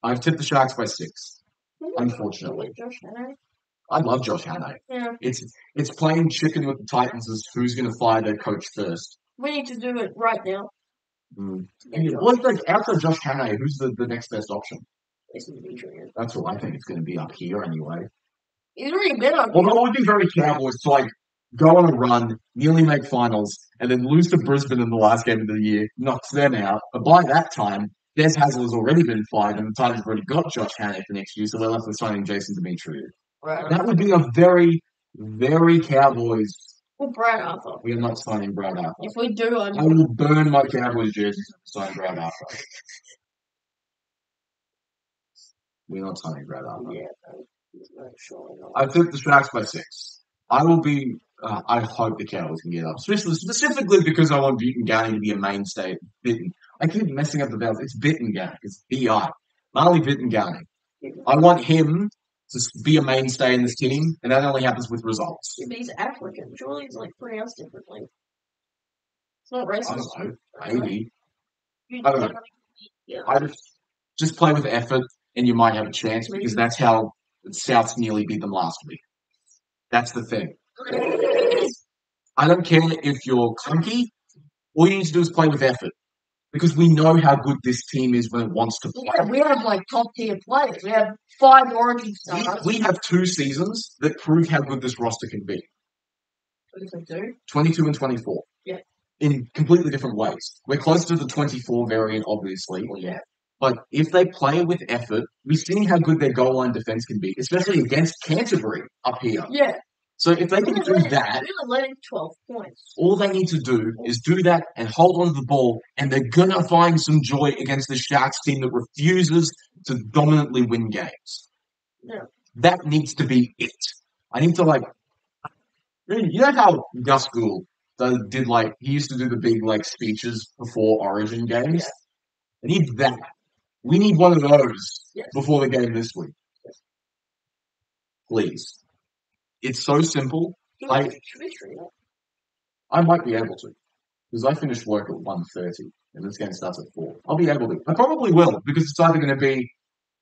I've tipped the Sharks by 6, unfortunately. I love Josh Hannay. Yeah. It's playing chicken with the Titans as who's going to fire their coach first. We need to do it right now. Well, it's like after Josh Hannay, who's the next best option? Jason Demetriou. That's what I think it's going to be up here anyway. He's already been up here. Although it would be very Cowboys to like go on a run, nearly make finals, and then lose to Brisbane in the last game of the year, knocks them out. But by that time, Des Hasler has already been fired, and the Titans have already got Josh Hannay for next year, so they're left with signing Jason Demetriou. Right. That would be a very, very Cowboys. Well, Brad Arthur. We are not signing Brad Arthur. If we do, I will burn my Cowboys jerseys and sign Brad Arthur. We're not signing Brad Arthur. Yeah, no, surely not. I took the Sharks by 6. I will be. I hope the Cowboys can get up, specifically because I want Butin-Garnier to be a mainstay. I keep messing up the vowels. It's Butin-Garnier. It's B-I. Marley Butin-Garnier. I want him to be a mainstay in this team, and that only happens with results. Yeah, but he's African. Surely he's like pronounced differently. It's not racist. I don't know. Maybe. I don't know. Yeah. I just play with effort, and you might have a chance because that's how Souths nearly beat them last week. That's the thing. I don't care if you're clunky. All you need to do is play with effort because we know how good this team is when it wants to play. Yeah, we have like top tier players. We have 5 origin stars. We have 2 seasons that prove how good this roster can be. 22 and 24. Yeah. In completely different ways. We're close to the 24 variant, obviously. Well, yeah. But if they play with effort, we've seen how good their goal line defense can be, especially against Canterbury up here. Yeah. So if they can do that, we were letting 12 points. All they need to do is do that and hold on to the ball, and they're gonna find some joy against the Sharks team that refuses to dominantly win games. Yeah. That needs to be it. I need to you know how Gus Gould did he used to do the big speeches before Origin games. I need that. We need one of those before the game this week. Please. It's so simple. I might be able to. Because I finished work at 1:30 and this game starts at 4. I'll be able to. I probably will, because it's either going to be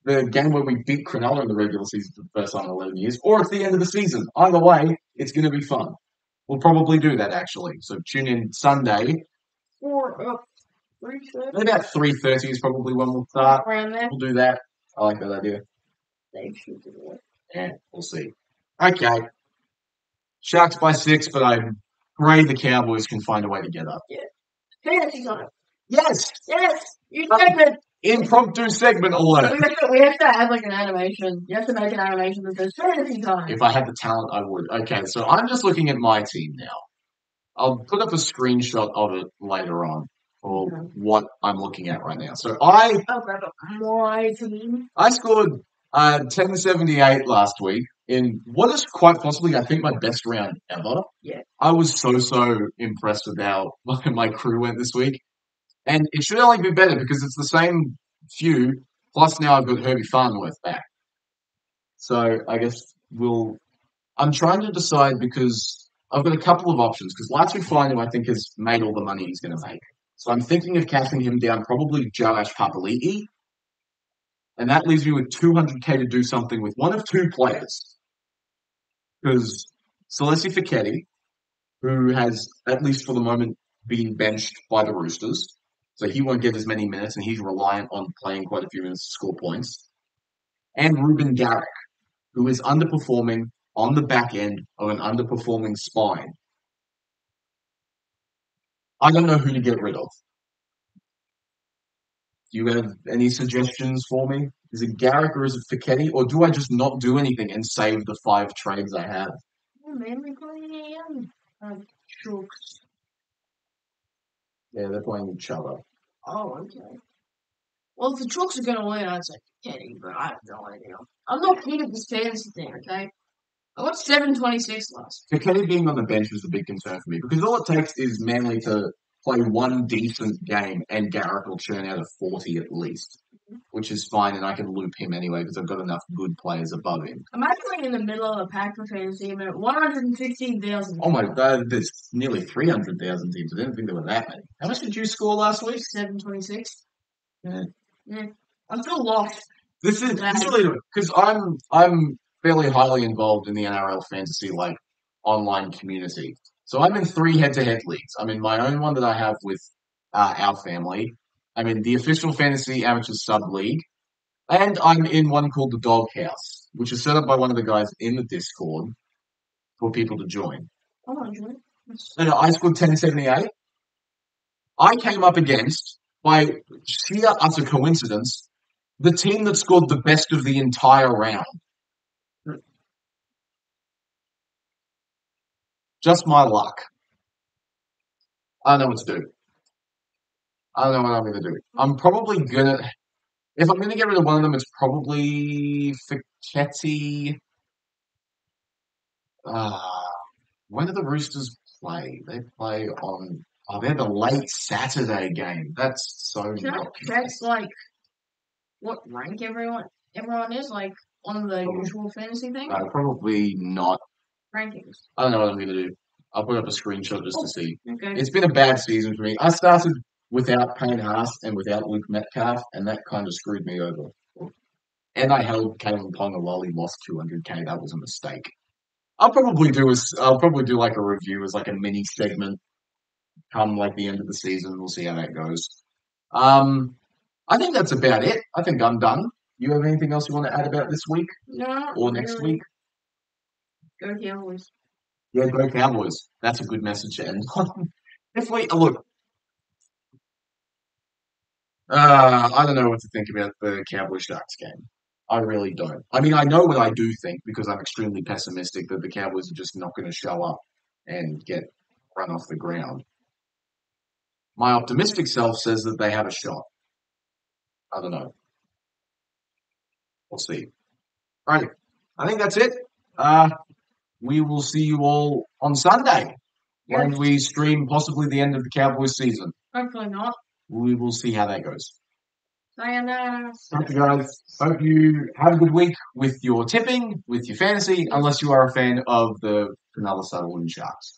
the game where we beat Cronulla in the regular season for the first time in 11 years, or it's the end of the season. Either way, it's going to be fun. We'll probably do that, actually. So tune in Sunday. Or 3:30? About 3:30 is probably when we'll start. Around there. We'll do that. I like that idea. They should do it. Yeah, we'll see. Okay. Sharks by 6, but I pray the Cowboys can find a way to get up. Yeah. Fantasy time. Yes! Yes! You segment! Impromptu segment alert. We have to add an animation. You have to make an animation that says fantasy time. If I had the talent, I would. Okay, so I'm just looking at my team now. I'll put up a screenshot of it later on, or what I'm looking at right now. So I'll grab up my team. I scored 1078 last week in what is quite possibly, I think, my best round ever. Yeah. I was so impressed with how my crew went this week. And it should only be better because it's the same few, plus now I've got Herbie Farnworth back. So I guess I'm trying to decide because I've got a couple of options, because Latu Finu, I think, has made all the money he's going to make. So I'm thinking of cashing him down, probably Joash Papali'i. And that leaves me with 200k to do something with one of 2 players. Because Celeste Fiketti, who has, at least for the moment, been benched by the Roosters, so he won't get as many minutes, and he's reliant on playing quite a few minutes to score points. And Ruben Garrick, who is underperforming on the back end of an underperforming spine. I don't know who to get rid of. Do you have any suggestions for me? Is it Garrick or is it Fiketti? Or do I just not do anything and save the 5 trades I have? Oh, man, we're playing Sharks. Yeah, they're playing each other. Oh, okay. Well, if the Sharks are going to win, I'd say Fiketti, but I have no idea. I'm not keen at this fantasy thing, okay? I got 726 last. Fiketti being on the bench was a big concern for me, because all it takes is Manly to play one decent game and Garrick will churn out a 40 at least, which is fine, and I can loop him anyway because I've got enough good players above him. I'm actually in the middle of a pack for fantasy. I'm at 116,000. Oh my god, there's nearly 300,000 teams. I didn't think there were that many. How much did you score last week? 726. Yeah. I'm still lost. This is really, because I'm fairly highly involved in the NRL fantasy online community. So I'm in 3 head-to-head leagues. I'm in my own one that I have with our family. I'm in the official fantasy amateur sub league, and I'm in one called the Doghouse, which is set up by one of the guys in the Discord for people to join. I want to join. No, I scored 1078. I came up against, by sheer utter coincidence, the team that scored the best of the entire round. Just my luck. I don't know what to do. I don't know what I'm going to do. I'm probably going to... If I'm going to get rid of one of them, it's probably Fiketti. When do the Roosters play? They play on... Oh, they're the late Saturday game. That's so... Can I check, what rank everyone is? on the usual fantasy thing? Probably not. Rankings. I don't know what I'm going to do. I'll put up a screenshot just to see. Okay. It's been a bad season for me. I started without Payne Haas and without Luke Metcalf, and that kind of screwed me over. And I held Kalen Ponga while he lost 200k. That was a mistake. I'll probably do like a review as like a mini segment come like the end of the season. We'll see how that goes. I think that's about it. I think I'm done. You have anything else you want to add about this week? No. Or next week? Go Cowboys. Yeah, go Cowboys. That's a good message to end on. Look, I don't know what to think about the Cowboys Sharks game. I really don't. I mean, I know what I do think because I'm extremely pessimistic that the Cowboys are just not going to show up and get run off the ground. My optimistic self says that they have a shot. I don't know. We'll see. Right. I think that's it. We will see you all on Sunday when we stream possibly the end of the Cowboys season. Hopefully not. We will see how that goes. Sayonara. Thank you, guys. Hope you have a good week with your tipping, with your fantasy, unless you are a fan of the Broncos and Sharks.